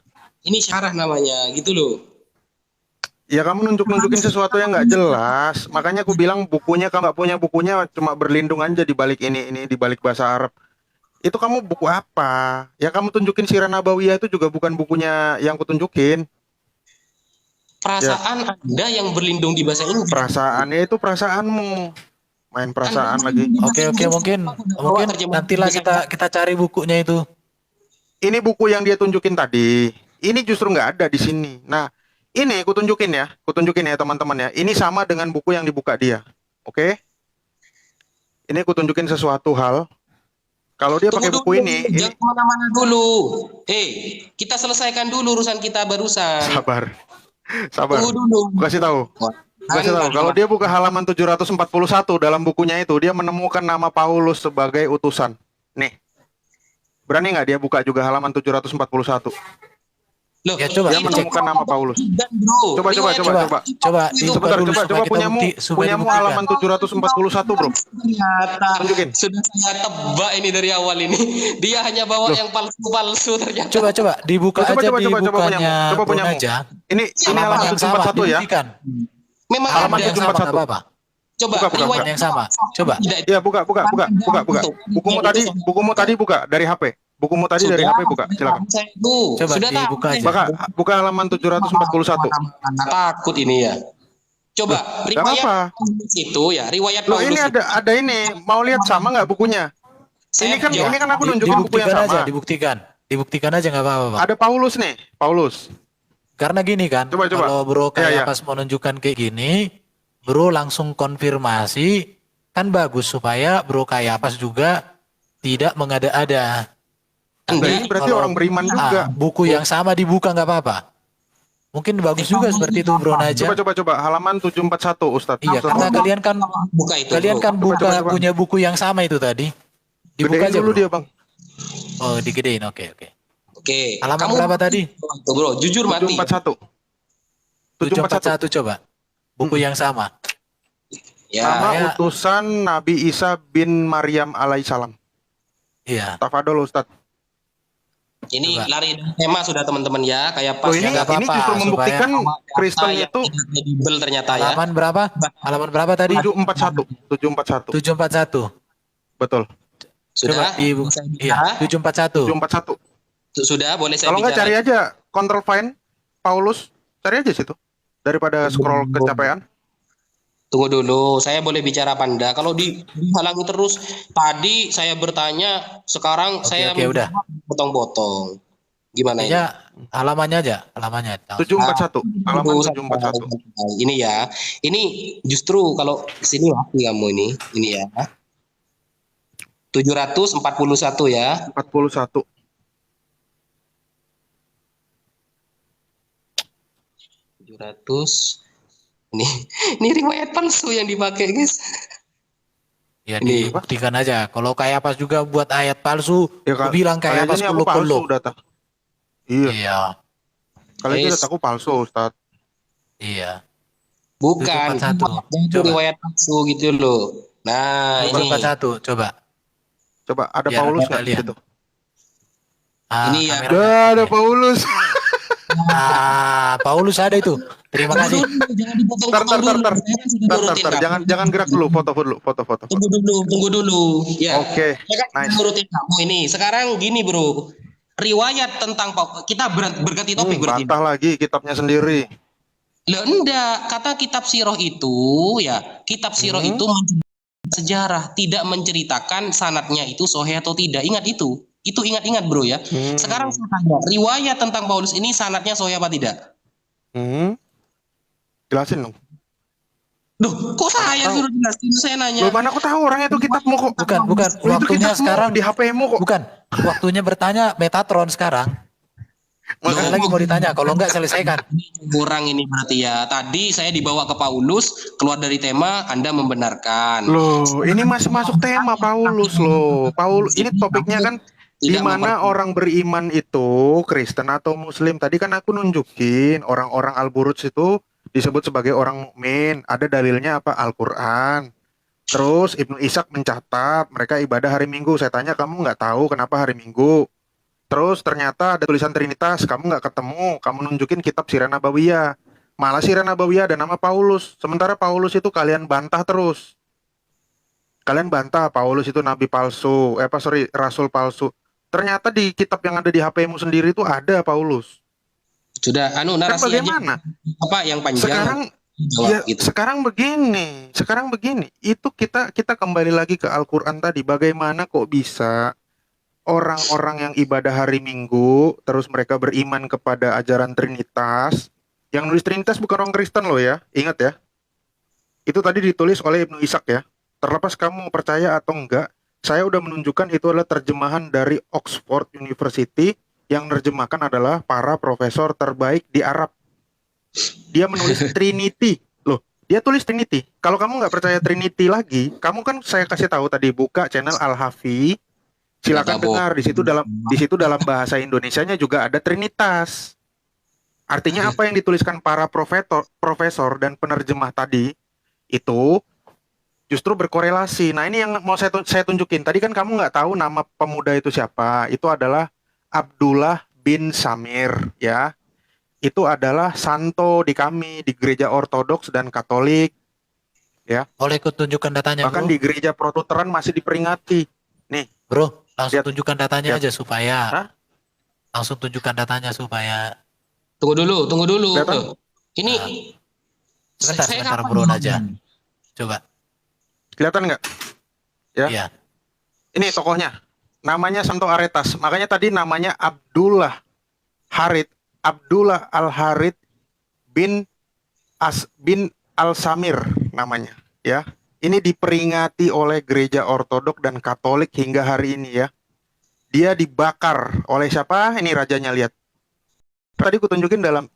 Ini syarah namanya, gitu loh. Ya kamu nunjukin sesuatu yang nggak jelas. Makanya aku bilang bukunya, kamu nggak punya bukunya, cuma berlindung aja di balik ini di balik bahasa Arab. Itu kamu buku apa? Ya kamu tunjukin Sirah Nabawiyah itu juga bukan bukunya yang kutunjukin. Perasaan Anda yang berlindung di bahasa Inggris. Perasaannya itu perasaanmu. Main perasaan lagi. Oke, mungkin nantilah kita cari bukunya itu. Ini buku yang dia tunjukin tadi. Ini justru nggak ada di sini. Nah, ini kutunjukin ya teman-teman ya. Ini sama dengan buku yang dibuka dia. Oke? Ini kutunjukin sesuatu hal. Kalau dia pakai buku ini Jangan kemana-mana dulu. Kita selesaikan dulu urusan kita barusan. Sabar. Tunggu dulu. Kasih tahu. Kalau dia buka halaman 741 dalam bukunya itu, dia menemukan nama Paulus sebagai utusan. Nih. Berani nggak dia buka juga halaman 741? Loh, Ya coba Dia menemukan nama Paulus. Bro. Coba Punyamu halaman 741, Bro. Ternyata Tunjukin. sudah saya tebak ini dari awal ini. Dia hanya bawa yang palsu-palsu ternyata. Coba dibuka aja di bukanya coba punyamu. aja. Ini halaman 741 ya. Memang Halaman ada. 741. Apa-apa. Coba Buka. riwayat Yang sama. Coba. Iya, buka. Bukumu tadi buka dari HP. Bukumu tadi dari HP buka, silakan. Coba Sudah dibuka tahu. aja. Buka halaman 741. Takut ini ya. Coba Gak riwayat apa. itu ya, riwayat Loh, Paulus. ini ada ini. Mau lihat sama nggak bukunya? Ini kan aku nunjukin buku yang Dibuktikan aja, sama. dibuktikan aja nggak apa-apa, Pak. Ada Paulus nih, Paulus. Karena gini kan, Coba. kalau Bro Iya, iya. kayak pas menunjukkan kayak gini, Bro langsung konfirmasi, kan bagus supaya Bro kayak pas juga tidak mengada-ada. Ini berarti orang beriman juga. Buku yang sama dibuka nggak apa-apa. Mungkin bagus juga seperti itu Bro Naja. Coba halaman 741, Ustadz. Iya, karena kalian kan buka itu. buka punya buku yang sama itu tadi. Dibuka Gedein aja dulu Bro. dia, Bang. Oh, digedein. Oke. Oke. Halaman berapa tadi? Tuh, Bro, jujur mati. 741. 741 coba. Buku yang sama. Ya. Sama ya. utusan Nabi Isa bin Maryam alaihissalam. Iya. Tafadol, Ustadz. Ini Coba. lari dari tema sudah teman-teman ya, kayak pas Loh, ini nggak apa-apa, justru membuktikan Kristen yang itu tidak kredibel ternyata ya. Halaman berapa? Halaman berapa tadi? 741. 741. 741. Betul. Sudah. Coba ibu. Saya Iya, bicara. 741. 741. Sudah, boleh saya Kalau nggak bicara. cari aja Control Find Paulus, cari aja situ. Daripada scroll kecapean. Tunggu dulu, saya boleh bicara apa enggak? Kalau dihalangi terus, tadi saya bertanya, sekarang saya oke, udah. potong-potong. Gimana ini? Ya, halamannya aja, halamannya. 741. Halaman 741. Ini ya, ini justru kalau sini mati kamu ini ya. 741 ya. 41. Ini riwayat palsu yang dipakai, guys. Ya Ini. dibuktikan aja. Kalau kayak pas juga buat ayat palsu, Ya, aku bilang kayak pas kayaknya aku palsu kuluk-kuluk. data. Iya. Iya, Kali itu Guys. dataku palsu, Ustaz. iya. Bukan, 741. itu Coba. riwayat palsu gitu loh. Nah, ini 741, coba. Coba ada Biar Paulus kita nggak di lihat. situ? Ini ya. Ada Paulus. Paulus ada itu. Terima kasih. Jangan dipotong Tar. Jangan gerak dulu, foto. Tunggu dulu. Ya. Oke, Saya kan nice. nurutin kamu ini. Sekarang gini, Bro. Riwayat tentang kita berganti topik berarti. Bantah lagi kitabnya sendiri. Lah enggak, kata kitab sirah itu ya, kitab sirah itu sejarah, tidak menceritakan sanadnya itu sahih atau tidak. Ingat itu. Itu ingat-ingat, Bro ya. Sekarang saya tanya, riwayat tentang Paulus ini sanadnya sahih apa tidak? Jelasin dong. Duh, kok saya suruh jelasin? Saya nanya. Loh, mana aku tahu orangnya itu kitabmu kok. Bukan. Loh, itu Waktunya kitabmu sekarang di HP-mu kok. Bukan. Waktunya bertanya Metatron sekarang. Sekali lagi mau ditanya, kalau enggak selesaikan. Kurang ini berarti ya. Tadi saya dibawa ke Paulus, keluar dari tema, Anda membenarkan. Loh, ini masih masuk tema Paulus loh. Ini topiknya kan di mana orang beriman itu Kristen atau Muslim. Tadi kan aku nunjukin orang-orang Al-Buruj itu disebut sebagai orang mukmin. Ada dalilnya apa? Al-Quran. Terus Ibnu Ishaq mencatat mereka ibadah hari Minggu. Saya tanya, kamu nggak tahu kenapa hari Minggu? Terus ternyata ada tulisan Trinitas, kamu nggak ketemu. Kamu nunjukin kitab Sirah Nabawiyah. Malah Sirah Nabawiyah ada nama Paulus. Sementara Paulus itu kalian bantah terus. Kalian bantah Paulus itu nabi palsu, rasul palsu. Ternyata di kitab yang ada di HP-mu sendiri itu ada Paulus. Sudah, Kan narasi aja bagaimana? apa yang panjang. Sekarang Jawab ya, gitu. sekarang begini. Itu kita kembali lagi ke Al-Qur'an tadi. Bagaimana kok bisa orang-orang yang ibadah hari Minggu terus mereka beriman kepada ajaran Trinitas. Yang nulis Trinitas bukan orang Kristen loh ya. Ingat ya. Itu tadi ditulis oleh Ibnu Ishaq ya. Terlepas kamu percaya atau enggak, saya udah menunjukkan itu adalah terjemahan dari Oxford University yang menerjemahkan adalah para profesor terbaik di Arab. Dia menulis Trinity. Loh, dia tulis Trinity. Kalau kamu nggak percaya Trinity lagi, kamu kan saya kasih tahu tadi buka channel Al-Hafi. Silakan dengar di situ dalam bahasa Indonesianya juga ada Trinitas. Artinya apa yang dituliskan para profesor dan penerjemah tadi itu justru berkorelasi. Nah ini yang mau saya tunjukin. Tadi kan kamu nggak tahu nama pemuda itu siapa. Itu adalah Abdullah bin Samir ya. Itu adalah santo di kami di gereja Ortodoks dan Katolik ya. Boleh ikut tunjukkan datanya, Bahkan bro? di gereja Protestanten masih diperingati. Nih, Bro, langsung lihat. tunjukkan datanya Lihat. aja supaya Hah? langsung tunjukkan datanya supaya Tunggu dulu. Kelihatan? Ini sebentar kapan bro ngomong? aja. Coba. Kelihatan nggak? Ya. Iya. Ini tokohnya. Namanya Santo Aretas. Makanya tadi namanya Abdullah Al-Harith bin Al-Samir namanya, ya. Ini diperingati oleh gereja Ortodok dan Katolik hingga hari ini ya. Dia dibakar oleh siapa? Ini rajanya, lihat. Tadi aku tunjukin dalam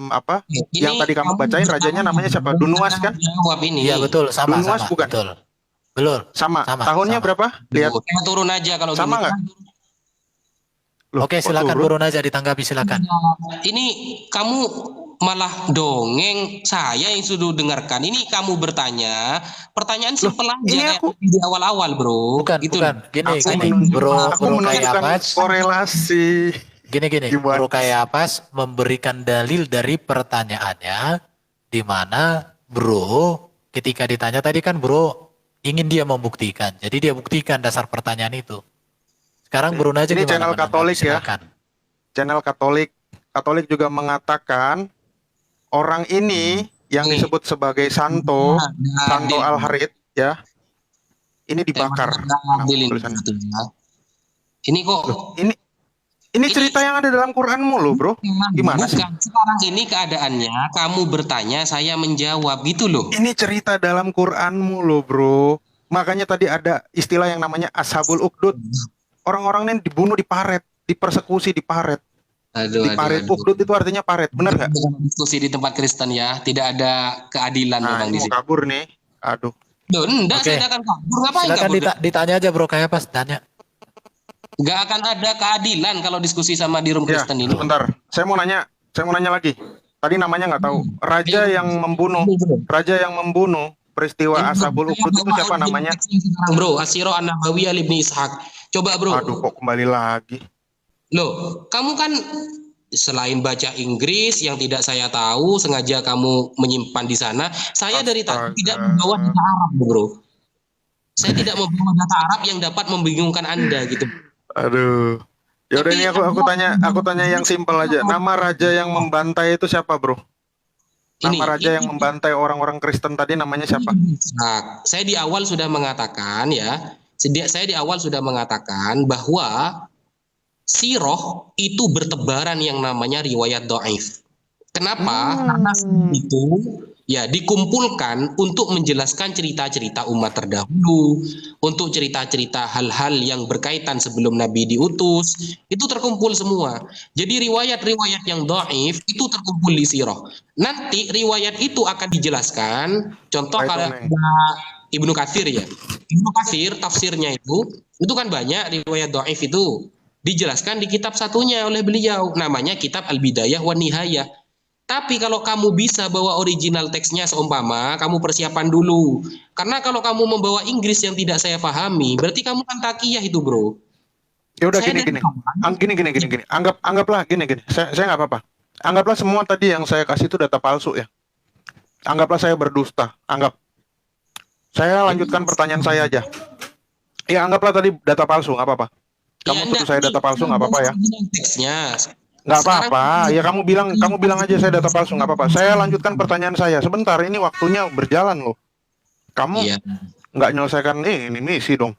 apa? Ini Yang tadi kamu bacain rajanya namanya siapa? Dunuas kan? Jawab ini. Iya betul, sama. Dunuas bukan? Betul. Belum. Sama. Sama, Tahunnya sama. berapa? Lihat. Saya turun aja kalau Sama gini. nggak? Loh, Oke, kok silakan turun? Bro Naja ditanggapi, silakan. Ini kamu malah dongeng saya yang sudah dengarkan. Ini kamu bertanya pertanyaan simpel aja ini kayak aku- di awal-awal, bro. Bukan, Gitu. bukan. Gini, Aku Bro menunjukkan Kayapas. korelasi. Gini, Gimana? Bro Kayapas memberikan dalil dari pertanyaannya, di mana Bro ketika ditanya tadi kan Bro ingin dia membuktikan, jadi dia buktikan dasar pertanyaan itu. Sekarang Bro Naja Ini gimana channel menanggapi? Katolik ya. Silakan. Channel Katolik juga mengatakan orang ini yang Nih. disebut sebagai Santo Adil. Al-Harith ya, ini dibakar. Adil ini Tulisannya. sebetulnya. Ini kok Ini cerita yang ada dalam Quranmu loh, bro. Gimana sih? bukan sekarang ini keadaannya kamu bertanya saya menjawab gitu loh. Ini cerita dalam Quranmu loh, bro. Makanya tadi ada istilah yang namanya Ashabul Ukhdud. Orang-orang ini dibunuh di paret, dipersekusi di paret. Aduh, Di paret Ukhdud itu artinya paret, bener nggak? Diskusi di tempat Kristen ya, tidak ada keadilan Nah, memang di ini mau sini. kabur nih. Aduh. Loh, enggak, Oke. saya tidak akan kabur. Ngapain Silakan kabur? ditanya aja Bro Kayapas, tanya. Nggak akan ada keadilan kalau diskusi sama di room Ya, Kristen ini. sebentar. Saya mau nanya lagi. Tadi namanya nggak tahu. Raja yang membunuh peristiwa Ashabul Ukhdud itu siapa namanya? Sekarang, bro, Asyiro An-Nabawiyah Ibni Ishaq. Coba bro. Aduh, kok kembali lagi. Loh, kamu kan selain baca Inggris yang tidak saya tahu, sengaja kamu menyimpan di sana. Saya dari tadi Astaga. tidak membawa data Arab, bro. Saya tidak membawa data Arab yang dapat membingungkan Anda gitu. Aduh. Ya udah, Tapi ini aku tanya yang simpel aja. Nama raja yang membantai itu siapa, bro? Nama raja yang membantai orang-orang Kristen tadi namanya siapa? Nah, saya di awal sudah mengatakan ya, saya di awal sudah mengatakan bahwa sirah itu bertebaran yang namanya riwayat dhaif. Kenapa? Karena itu ya dikumpulkan untuk menjelaskan cerita-cerita umat terdahulu, untuk cerita-cerita hal-hal yang berkaitan sebelum Nabi diutus, itu terkumpul semua. Jadi riwayat-riwayat yang dhaif itu terkumpul di sirah. Nanti riwayat itu akan dijelaskan. Contoh Baik, kalau Om. Ibnu Katsir ya. Ibnu Katsir tafsirnya itu kan banyak riwayat dhaif itu. Dijelaskan di kitab satunya oleh beliau, namanya kitab Al-Bidayah wa Nihayah. Tapi kalau kamu bisa bawa original teksnya seumpama, kamu persiapan dulu. Karena kalau kamu membawa Inggris yang tidak saya pahami, berarti kamu kan takiyah itu, bro. Ya udah Saya gini dari gini. Gini. Anggaplah gini. Saya nggak apa-apa. Anggaplah semua tadi yang saya kasih itu data palsu ya. Anggaplah saya berdusta. Anggap. Saya lanjutkan pertanyaan saya aja. Ya anggaplah tadi data palsu, nggak apa-apa. Kamu Ya, tuduh saya data palsu nggak apa-apa ya. Teksnya. Nggak Sekarang apa-apa. Ya kamu bilang aja saya data palsu nggak apa-apa. Saya lanjutkan pertanyaan saya. Sebentar, ini waktunya berjalan loh. Kamu Iya. nggak nyelesaikan ini misi dong.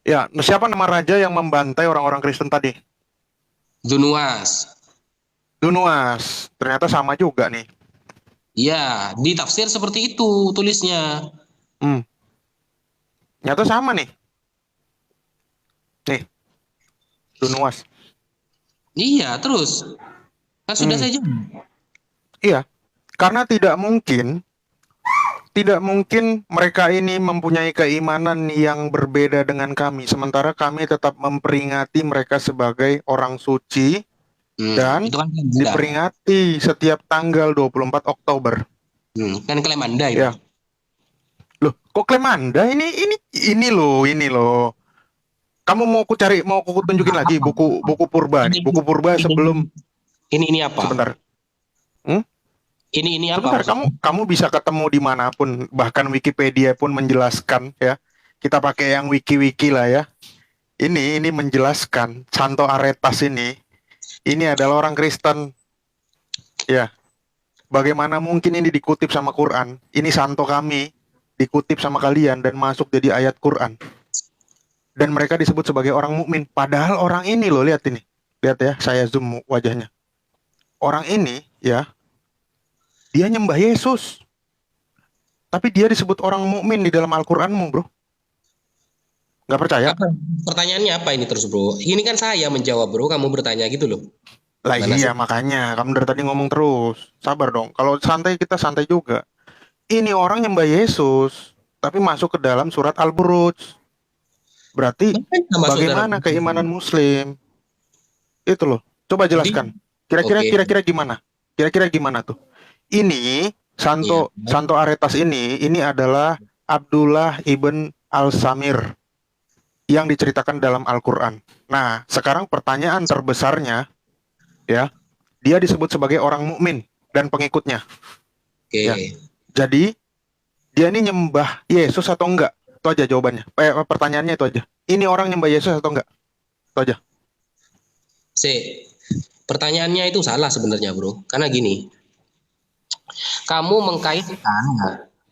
Ya, siapa nama raja yang membantai orang-orang Kristen tadi? Dunuas. Dunuas. Ternyata sama juga nih. Iya, di tafsir seperti itu tulisnya. Ternyata sama nih. Nih, Dunuas. Iya, terus. Kan sudah saya jawab. Iya, karena tidak mungkin mereka ini mempunyai keimanan yang berbeda dengan kami, sementara kami tetap memperingati mereka sebagai orang suci dan Itu kan Anda. diperingati setiap tanggal 24 Oktober. Kan klaim Anda itu. Ya. Loh, kok klaim Anda? Ini loh. Kamu mau aku tunjukin lagi buku purba nih, buku purba sebelum Ini apa? sebentar. Ini apa? Sebentar, kamu bisa ketemu dimanapun, bahkan Wikipedia pun menjelaskan ya. Kita pakai yang wiki lah ya. Ini menjelaskan Santo Aretas ini adalah orang Kristen. Ya. Bagaimana mungkin ini dikutip sama Quran? Ini santo kami dikutip sama kalian dan masuk jadi ayat Quran. Dan mereka disebut sebagai orang mukmin. Padahal orang ini loh, lihat ini. Lihat ya, saya zoom wajahnya. Orang ini ya, dia nyembah Yesus. Tapi dia disebut orang mukmin di dalam Al-Qur'anmu, Bro. Nggak percaya? Pertanyaannya apa ini terus, bro? Ini kan saya menjawab, bro. Kamu bertanya gitu loh. Lah Mana iya, sih? makanya kamu dari tadi ngomong terus. Sabar dong. Kalau santai kita santai juga. Ini orang nyembah Yesus, tapi masuk ke dalam surat Al-Buruj. Berarti Sama bagaimana saudara. keimanan Muslim? Itu loh. Coba jelaskan. Kira-kira Oke. kira-kira gimana? Kira-kira gimana tuh? Ini Santo Aretas ini adalah Abdullah ibn Al-Samir yang diceritakan dalam Al-Qur'an. Nah, sekarang pertanyaan terbesarnya ya, dia disebut sebagai orang mukmin dan pengikutnya. Oke. Ya. Jadi dia ini nyembah Yesus atau enggak? Itu aja jawabannya. Pertanyaannya itu aja. Ini orang nyembah Yesus atau enggak? Itu aja. Pertanyaannya itu salah sebenarnya, bro. Karena gini, kamu mengkaitkan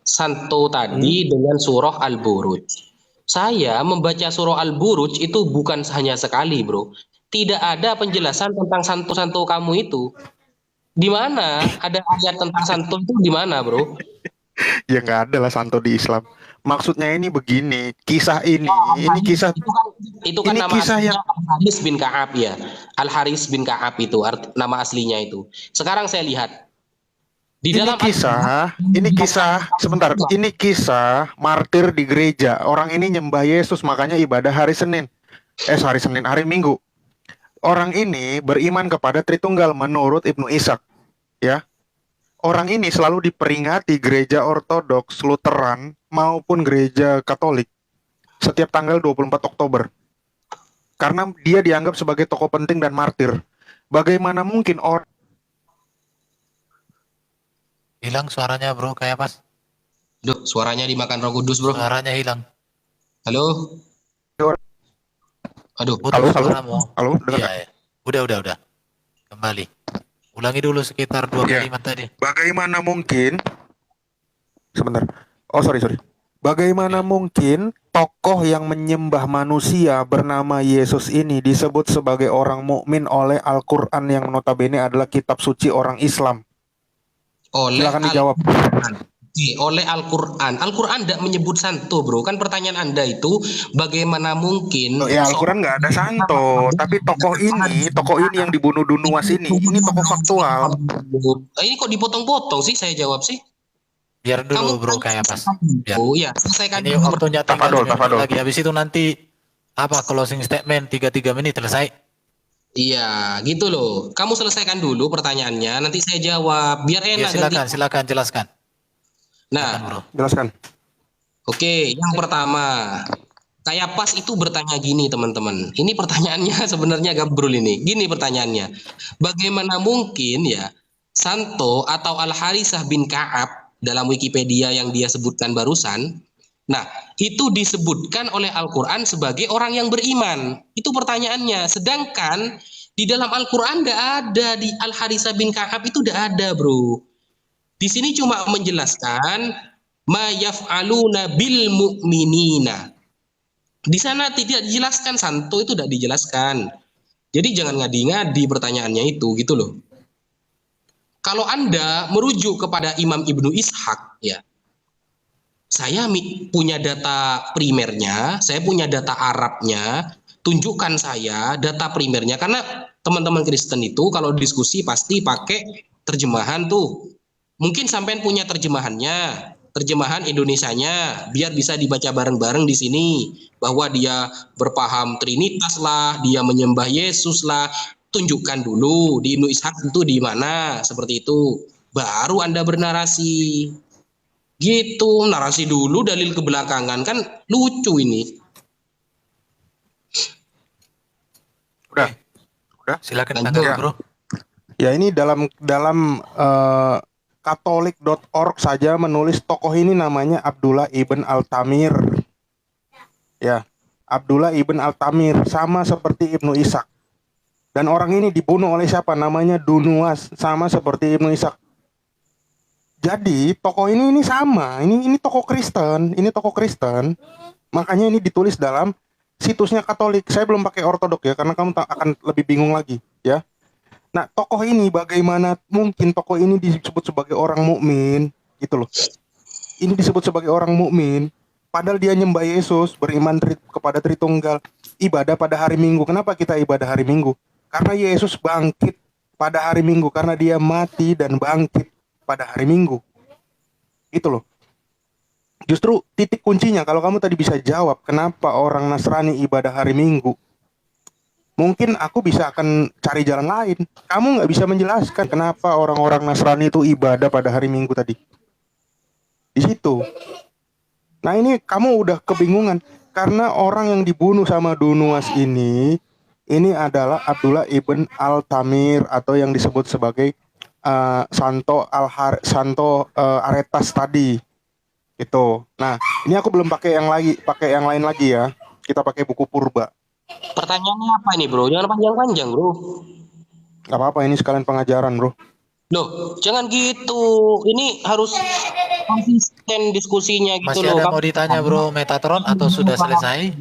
Santo tadi dengan surah Al-Buruj. Saya membaca surah Al-Buruj itu bukan hanya sekali, bro. Tidak ada penjelasan tentang santo-santo kamu itu. Di mana ada ayat tentang santo itu di mana, bro? Ya nggak ada lah santo di Islam. Maksudnya ini begini, kisah ini kisah Itu kan ini nama kisah aslinya yang Al-Haris bin Ka'ab ya. Al-Haris bin Ka'ab itu nama aslinya itu. Sekarang saya lihat di dalam sebentar, ini kisah martir di gereja. Orang ini nyembah Yesus, makanya ibadah hari Minggu. Orang ini beriman kepada Tritunggal menurut Ibnu Ishaq, ya. Orang ini selalu diperingati gereja Ortodoks, Lutheran maupun gereja Katolik setiap tanggal 24 Oktober. Karena dia dianggap sebagai tokoh penting dan martir. Bagaimana mungkin orang Hilang suaranya, bro, kayak pas. Duh, suaranya dimakan Roh Kudus, bro. Suaranya hilang. Halo? Aduh. Putus suaramu. Halo, dengar Iya, ya. Udah. Kembali. Ulangi dulu sekitar 2 Ya. kalimat tadi. Bagaimana mungkin? Sebentar. Oh, sorry. Bagaimana mungkin tokoh yang menyembah manusia bernama Yesus ini disebut sebagai orang mukmin oleh Al-Qur'an yang notabene adalah kitab suci orang Islam? Silakan dijawab. Oleh Al-Qur'an. Al-Qur'an tidak menyebut santo, bro. Kan pertanyaan Anda itu bagaimana mungkin? Ya, Al-Qur'an nggak ada santo, tapi tokoh ini yang dibunuh Dunuas ini tokoh faktual. Ini kok dipotong-potong sih saya jawab sih? Biar dulu, bro, kayak pas. Biar. Oh iya, selesaikan Ini waktunya tinggal Tafadol. lagi. Habis itu nanti closing statement 3 menit selesai. Iya, gitu loh. Kamu selesaikan dulu pertanyaannya, nanti saya jawab. Biar Ya enak nanti. silakan jelaskan. Silakan, Nah, Bro. Jelaskan. oke, yang pertama, kayak pas itu bertanya gini teman-teman. Ini pertanyaannya sebenarnya gabrul ini. Gini pertanyaannya. Bagaimana mungkin ya Santo atau Al-Harisah bin Ka'ab dalam Wikipedia yang dia sebutkan barusan, nah itu disebutkan oleh Al-Quran sebagai orang yang beriman. Itu pertanyaannya. Sedangkan di dalam Al-Quran nggak ada, di Al-Harisah bin Ka'ab itu nggak ada, bro. Di sini cuma menjelaskan ma yaf'aluna bil mu'minina. Di sana tidak dijelaskan, Santo itu tidak dijelaskan. Jadi jangan ngadi-ngadi pertanyaannya itu, gitu loh. Kalau Anda merujuk kepada Imam Ibnu Ishaq, ya, saya punya data primernya, saya punya data Arabnya, tunjukkan saya data primernya, karena teman-teman Kristen itu kalau diskusi pasti pakai terjemahan tuh. Mungkin sampean punya terjemahannya, terjemahan Indonesianya, biar bisa dibaca bareng-bareng di sini, bahwa dia berpaham Trinitas lah, dia menyembah Yesus lah. Tunjukkan dulu di Ibnu Ishaq itu di mana, seperti itu. Baru Anda bernarasi. Gitu, narasi dulu dalil kebelakangan, kan lucu ini. Udah. Udah. Silakan Lanjut. tanggapi, Bro. Ya, ini dalam katolik.org saja menulis tokoh ini namanya Abdullah ibn Al-Tamir. Ya, Abdullah ibn Al-Tamir sama seperti Ibnu Ishaq. Dan orang ini dibunuh oleh siapa? Namanya Dunuas, sama seperti Ibnu Ishaq. Jadi tokoh ini sama, ini tokoh Kristen, Makanya ini ditulis dalam situsnya Katolik. Saya belum pakai Ortodok ya, karena kamu akan lebih bingung lagi, ya. Nah, tokoh ini bagaimana mungkin tokoh ini disebut sebagai orang mukmin, gitu loh. Ini disebut sebagai orang mukmin, padahal dia nyembah Yesus, beriman kepada Tritunggal, ibadah pada hari Minggu. Kenapa kita ibadah hari Minggu? Karena Yesus bangkit pada hari Minggu, karena dia mati dan bangkit pada hari Minggu. Itu loh. Justru titik kuncinya, kalau kamu tadi bisa jawab kenapa orang Nasrani ibadah hari Minggu, mungkin aku bisa akan cari jalan lain. Kamu nggak bisa menjelaskan kenapa orang-orang Nasrani itu ibadah pada hari Minggu tadi. Di situ. Nah, ini kamu udah kebingungan. Karena orang yang dibunuh sama Dunuas ini adalah Abdullah ibn Al-Tamir, atau yang disebut sebagai Santo Aretas tadi. Gitu. Nah, ini aku belum pakai yang lain lagi ya. Kita pakai buku purba. Pertanyaannya apa nih, bro? Jangan panjang-panjang, bro. Gak apa-apa, ini sekalian pengajaran, bro. Loh, jangan gitu. Ini harus konsisten diskusinya gitu Masih loh. ada mau ditanya, Bro, Metatron atau sudah selesai?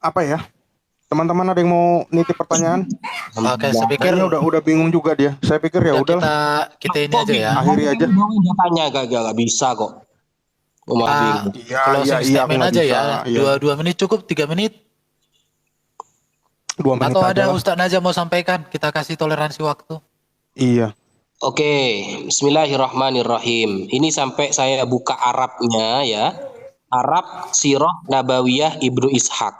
Apa ya? Teman-teman ada yang mau nitip pertanyaan? Oke, saya pikir Kayaknya udah bingung juga dia. Saya pikir ya udah. kita ini aja ya. Akhiri aja. Dia tanya gak bisa kok. Pak, Iya, closing iya, statement aku aja nggak ya. bisa, iya. 2 menit cukup, 3 menit. 2 menit Atau aja ada lah. Ustadz Naja mau sampaikan, kita kasih toleransi waktu. Iya. Oke, bismillahirrahmanirrahim. Ini sampai saya buka Arabnya ya. Arab Sirah Nabawiyah Ibnu Ishaq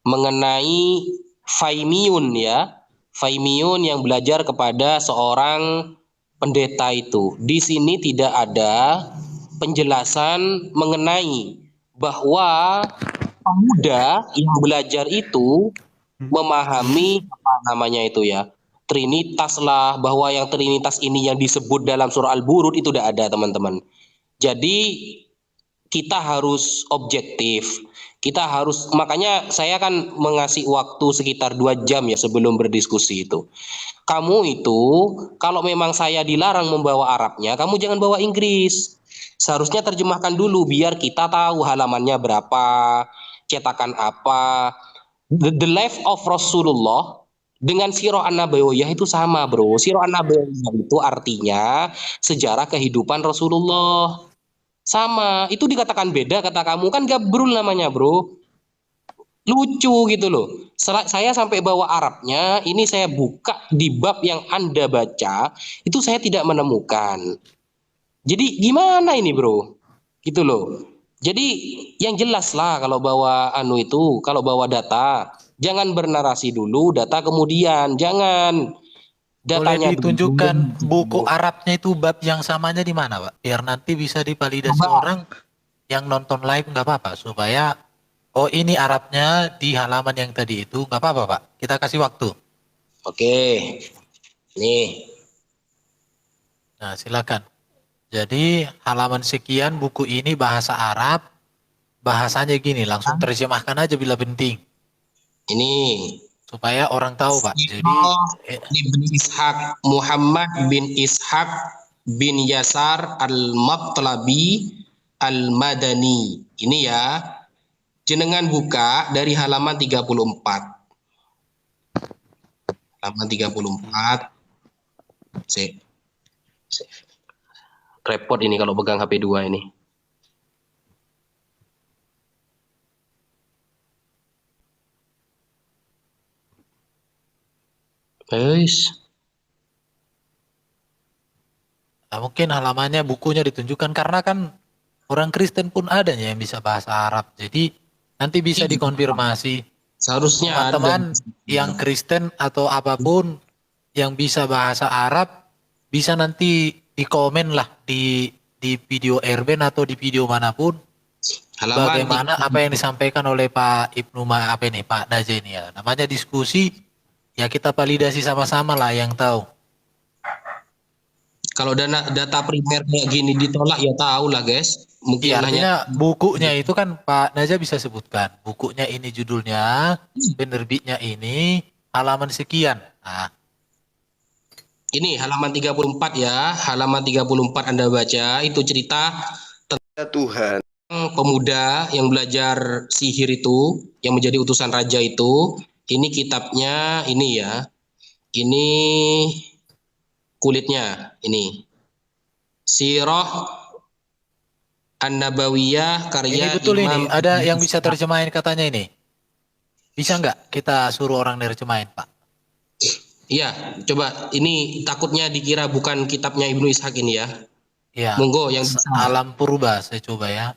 mengenai Faimiyun ya. Faimiyun yang belajar kepada seorang pendeta itu. Di sini tidak ada penjelasan mengenai bahwa pemuda yang belajar itu memahami apa namanya itu ya, Trinitas lah, bahwa yang Trinitas ini yang disebut dalam surah Al-Burud itu tidak ada, teman-teman. Jadi kita harus objektif. Kita harus, makanya saya akan mengasih waktu sekitar 2 jam ya sebelum berdiskusi itu. Kamu itu kalau memang saya dilarang membawa Arabnya, kamu jangan bawa Inggris. Seharusnya terjemahkan dulu biar kita tahu halamannya berapa, cetakan apa. The life of Rasulullah dengan Sirah An-Nabawiyah itu sama, bro. Sirah An-Nabawiyah itu artinya sejarah kehidupan Rasulullah. Sama, itu dikatakan beda, kata kamu kan gabrul namanya, bro. Lucu gitu loh. Saya sampai bawa Arabnya, ini saya buka di bab yang Anda baca, itu saya tidak menemukan. Jadi gimana ini, bro? Gitu loh. Jadi yang jelas lah kalau bawa kalau bawa data, Jangan bernarasi dulu, data kemudian. Jangan. Boleh Datanya ditunjukkan buku dulu. Arabnya itu bab yang samanya di mana, Pak? Biar nanti bisa divalidasi Coba. orang yang nonton live nggak apa-apa. Supaya, oh ini Arabnya di halaman yang tadi itu, nggak apa-apa, Pak. Kita kasih waktu. Oke. Nih. Nah, silakan. Jadi halaman sekian buku ini bahasa Arab, bahasanya gini, langsung terjemahkan aja bila penting. Ini. Supaya orang tahu, Pak. Jadi, Ibn Ishaq Muhammad bin Ishaq bin Yasar al-Matlabi al-Madani. Ini ya. Jenengan buka dari halaman 34. Halaman 34. Repot ini kalau pegang HP 2 ini. Guys. nah, mungkin halamannya, bukunya ditunjukkan. Karena kan orang Kristen pun adanya yang bisa bahasa Arab. Jadi, nanti bisa dikonfirmasi. Seharusnya Teman-teman ada. yang Kristen atau apapun yang bisa bahasa Arab, bisa nanti di komen lah di video Erben atau di video manapun, Halaman bagaimana apa yang disampaikan oleh Pak Ibnu apa ini Pak Najah ini ya. Namanya diskusi, ya kita validasi sama-sama lah yang tahu. Kalau data primer kayak gini ditolak ya tahu lah guys. Mungkin Iya, hanya artinya bukunya itu kan Pak Najah bisa sebutkan. Bukunya ini judulnya, penerbitnya ini, halaman sekian. Nah, ini halaman 34 ya. Halaman 34 Anda baca, itu cerita tentang Tuhan. Pemuda yang belajar sihir itu, yang menjadi utusan raja itu. Ini kitabnya, ini ya. Ini kulitnya, ini. Sirah An-Nabawiyah karya ini betul Imam ini. Ada yang bisa terjemahin katanya ini. Bisa nggak kita suruh orang terjemahin, Pak? Iya, coba ini takutnya dikira bukan kitabnya Ibnu Ishaq ini ya. Iya. Monggo yang Alam Purba saya coba ya.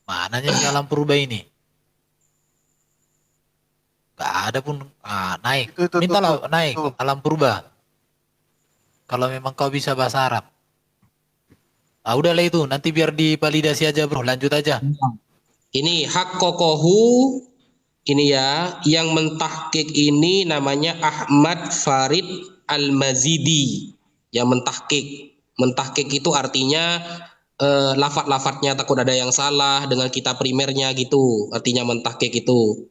Mananya si Alam Purba ini? Gak ada pun. Naik. Mintalah naik Alam Purba. Kalau memang kau bisa bahasa Arab. Udahlah itu, nanti biar divalidasi aja bro, lanjut aja. Ini hak kokohu, ini ya, yang mentahkik ini namanya Ahmad Farid Al-Mazidi, yang mentahkik. Mentahkik itu artinya lafat-lafatnya takut ada yang salah dengan kitab primernya gitu, artinya mentahkik itu.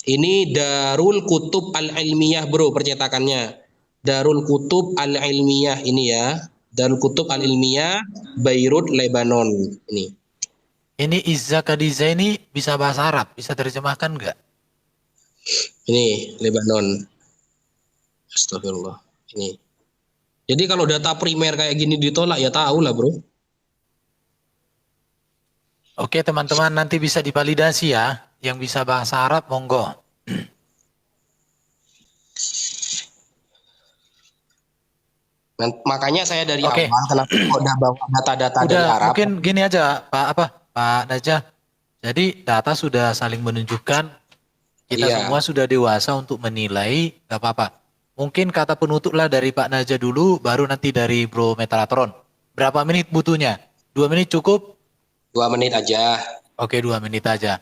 Ini Darul Kutub Al-Ilmiyah bro, percetakannya. Darul Kutub Al-Ilmiyah ini ya. Darul Kutub Al-Ilmiyah Beirut, Lebanon ini. Ini Izza Khadijah ini bisa bahasa Arab, bisa terjemahkan nggak? Ini Lebanon. Astagfirullah. Ini. Jadi kalau data primer kayak gini ditolak ya tahu lah bro. Oke teman-teman, nanti bisa divalidasi ya. Yang bisa bahasa Arab monggo. Makanya saya dari awal kenapa udah bawa data-data dari Arab. Mungkin gini aja Pak Najah. Jadi data sudah saling menunjukkan, kita semua sudah dewasa untuk menilai, gak apa-apa. Mungkin kata penutup lah dari Pak Najah dulu, baru nanti dari Bro Metatron. Berapa menit butuhnya? 2 menit cukup? 2 menit aja. Oke, 2 menit aja.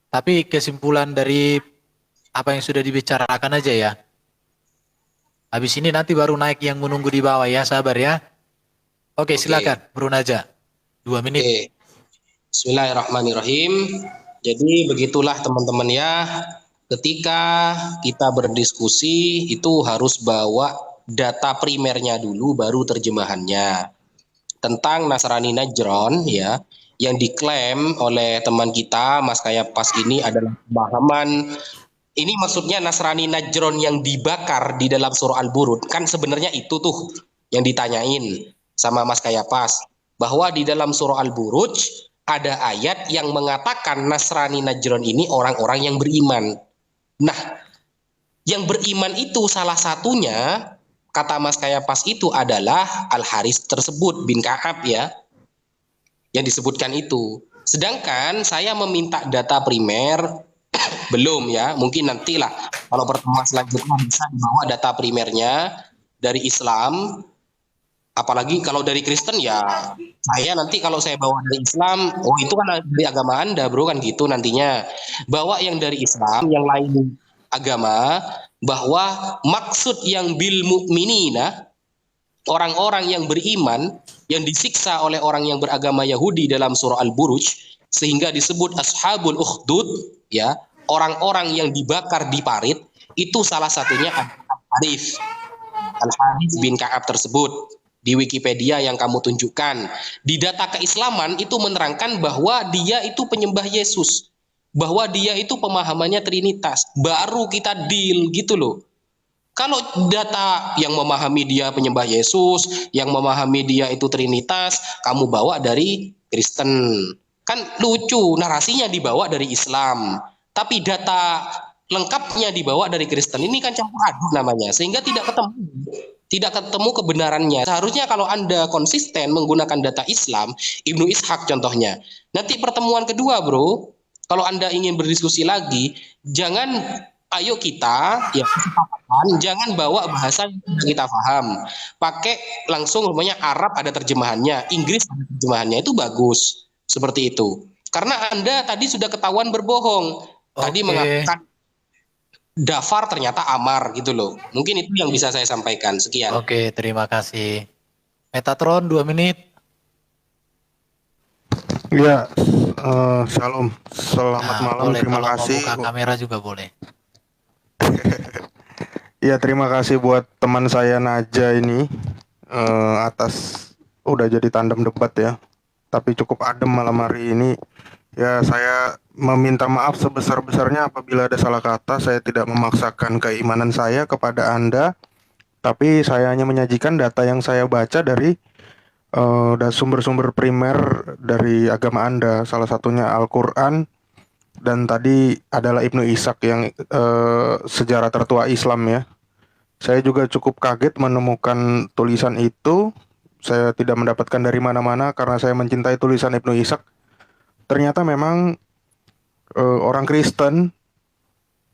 Tapi kesimpulan dari apa yang sudah dibicarakan aja ya. Habis ini nanti baru naik yang menunggu di bawah ya, sabar ya. Oke, silakan Bro Najah. 2 menit. Oke. Bismillahirrahmanirrahim. Jadi begitulah teman-teman ya. Ketika kita berdiskusi itu harus bawa data primernya dulu baru terjemahannya. Tentang Nasrani Najran ya, yang diklaim oleh teman kita Mas Kayapas ini adalah pemahaman. Ini maksudnya Nasrani Najran yang dibakar di dalam surah Al-Burud. Kan sebenarnya itu tuh yang ditanyain sama Mas Kayapas. Bahwa di dalam surah Al-Buruj ada ayat yang mengatakan Nasrani Najran ini orang-orang yang beriman. Nah, yang beriman itu salah satunya, kata Mas Kayapas itu adalah Al-Haris tersebut bin Ka'ab ya. Yang disebutkan itu. Sedangkan saya meminta data primer Belum ya, mungkin nantilah kalau pertemuan selanjutnya bisa dibawa data primernya dari Islam. Apalagi kalau dari Kristen ya, saya nanti kalau saya bawa dari Islam, oh itu kan dari agama Anda bro, kan gitu nantinya. Bawa yang dari Islam, yang lain agama, bahwa maksud yang bil mu'minina, orang-orang yang beriman, yang disiksa oleh orang yang beragama Yahudi dalam surah Al-Buruj, sehingga disebut ashabul ukhdud, ya, orang-orang yang dibakar di parit, itu salah satunya Al-Harith. Al-Harith bin Ka'ab tersebut. Di Wikipedia yang kamu tunjukkan, di data keislaman itu menerangkan bahwa dia itu penyembah Yesus, bahwa dia itu pemahamannya Trinitas. Baru kita deal gitu loh. Kalau data yang memahami dia penyembah Yesus, yang memahami dia itu Trinitas, kamu bawa dari Kristen, kan lucu, narasinya dibawa dari Islam, tapi data lengkapnya dibawa dari Kristen. Ini kan campur aduk namanya, sehingga tidak ketemu kebenarannya. Seharusnya kalau Anda konsisten menggunakan data Islam, Ibnu Ishaq contohnya. Nanti pertemuan kedua bro, kalau Anda ingin berdiskusi lagi, ayo kita ya jangan bawa bahasa yang tidak kita paham. Pakai langsung namanya Arab ada terjemahannya, Inggris ada terjemahannya, itu bagus. Seperti itu. Karena Anda tadi sudah ketahuan berbohong. Tadi mengatakan Dafar ternyata Amar gitu loh. Mungkin itu yang bisa saya sampaikan. Sekian. Oke, terima kasih. Metatron 2 menit. Ya, Shalom. Selamat malam. Boleh, Terima kalau kasih. mau buka kamera juga boleh. Ya, terima kasih buat teman saya Naja ini atas udah jadi tandem debat ya. Tapi cukup adem malam hari ini. Ya, saya meminta maaf sebesar-besarnya apabila ada salah kata. Saya tidak memaksakan keimanan saya kepada Anda, tapi saya hanya menyajikan data yang saya baca dari sumber-sumber primer dari agama Anda. Salah satunya Al-Quran, dan tadi adalah Ibnu Ishaq yang sejarah tertua Islam ya. Saya juga cukup kaget menemukan tulisan itu. Saya tidak mendapatkan dari mana-mana karena saya mencintai tulisan Ibnu Ishaq. Ternyata memang orang Kristen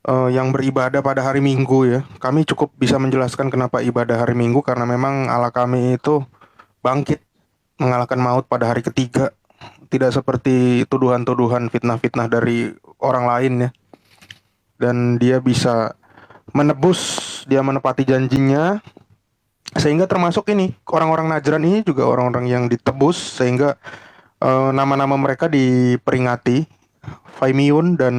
yang beribadah pada hari Minggu ya. Kami cukup bisa menjelaskan kenapa ibadah hari Minggu, karena memang Allah kami itu bangkit mengalahkan maut pada hari ketiga. Tidak seperti tuduhan-tuduhan fitnah-fitnah dari orang lain ya. Dan dia bisa menebus, dia menepati janjinya. Sehingga termasuk ini, orang-orang Najran ini juga orang-orang yang ditebus, sehingga nama-nama mereka diperingati. Faimiyun dan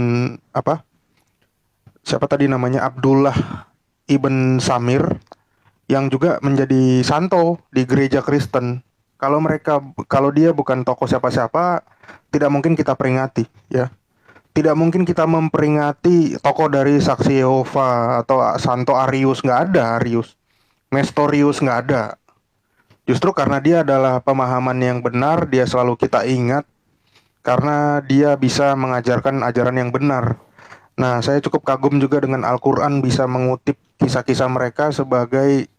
siapa tadi namanya, Abdullah ibn Samir, yang juga menjadi santo di gereja Kristen. Kalau dia bukan tokoh siapa-siapa, tidak mungkin kita peringati ya. Tidak mungkin kita memperingati tokoh dari Saksi Yehova atau Santo Arius, nggak ada Arius. Nestorius, nggak ada. Justru karena dia adalah pemahaman yang benar, dia selalu kita ingat karena dia bisa mengajarkan ajaran yang benar. Nah, saya cukup kagum juga dengan Al-Quran bisa mengutip kisah-kisah mereka sebagai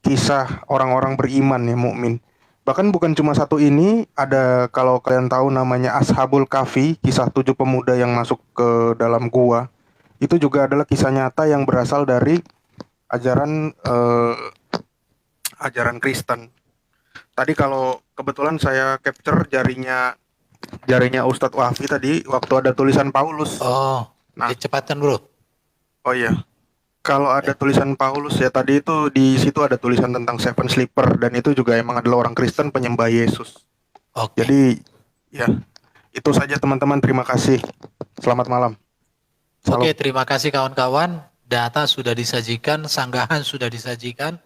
kisah orang-orang beriman ya, mukmin. Bahkan bukan cuma satu ini, ada, kalau kalian tahu namanya Ashabul Kahfi, kisah 7 pemuda yang masuk ke dalam gua. Itu juga adalah kisah nyata yang berasal dari ajaran Kristen. Tadi kalau kebetulan saya capture jarinya Ustadz Wahfi tadi waktu ada tulisan Paulus. Oh, Nah. dicepatkan bro. Oh iya. Kalau ada tulisan Paulus ya, tadi itu di situ ada tulisan tentang Seven Sleeper, dan itu juga emang adalah orang Kristen penyembah Yesus. Oke. Jadi ya, itu saja teman-teman, terima kasih. Selamat malam. Salam. Oke, terima kasih kawan-kawan. Data sudah disajikan, sanggahan sudah disajikan.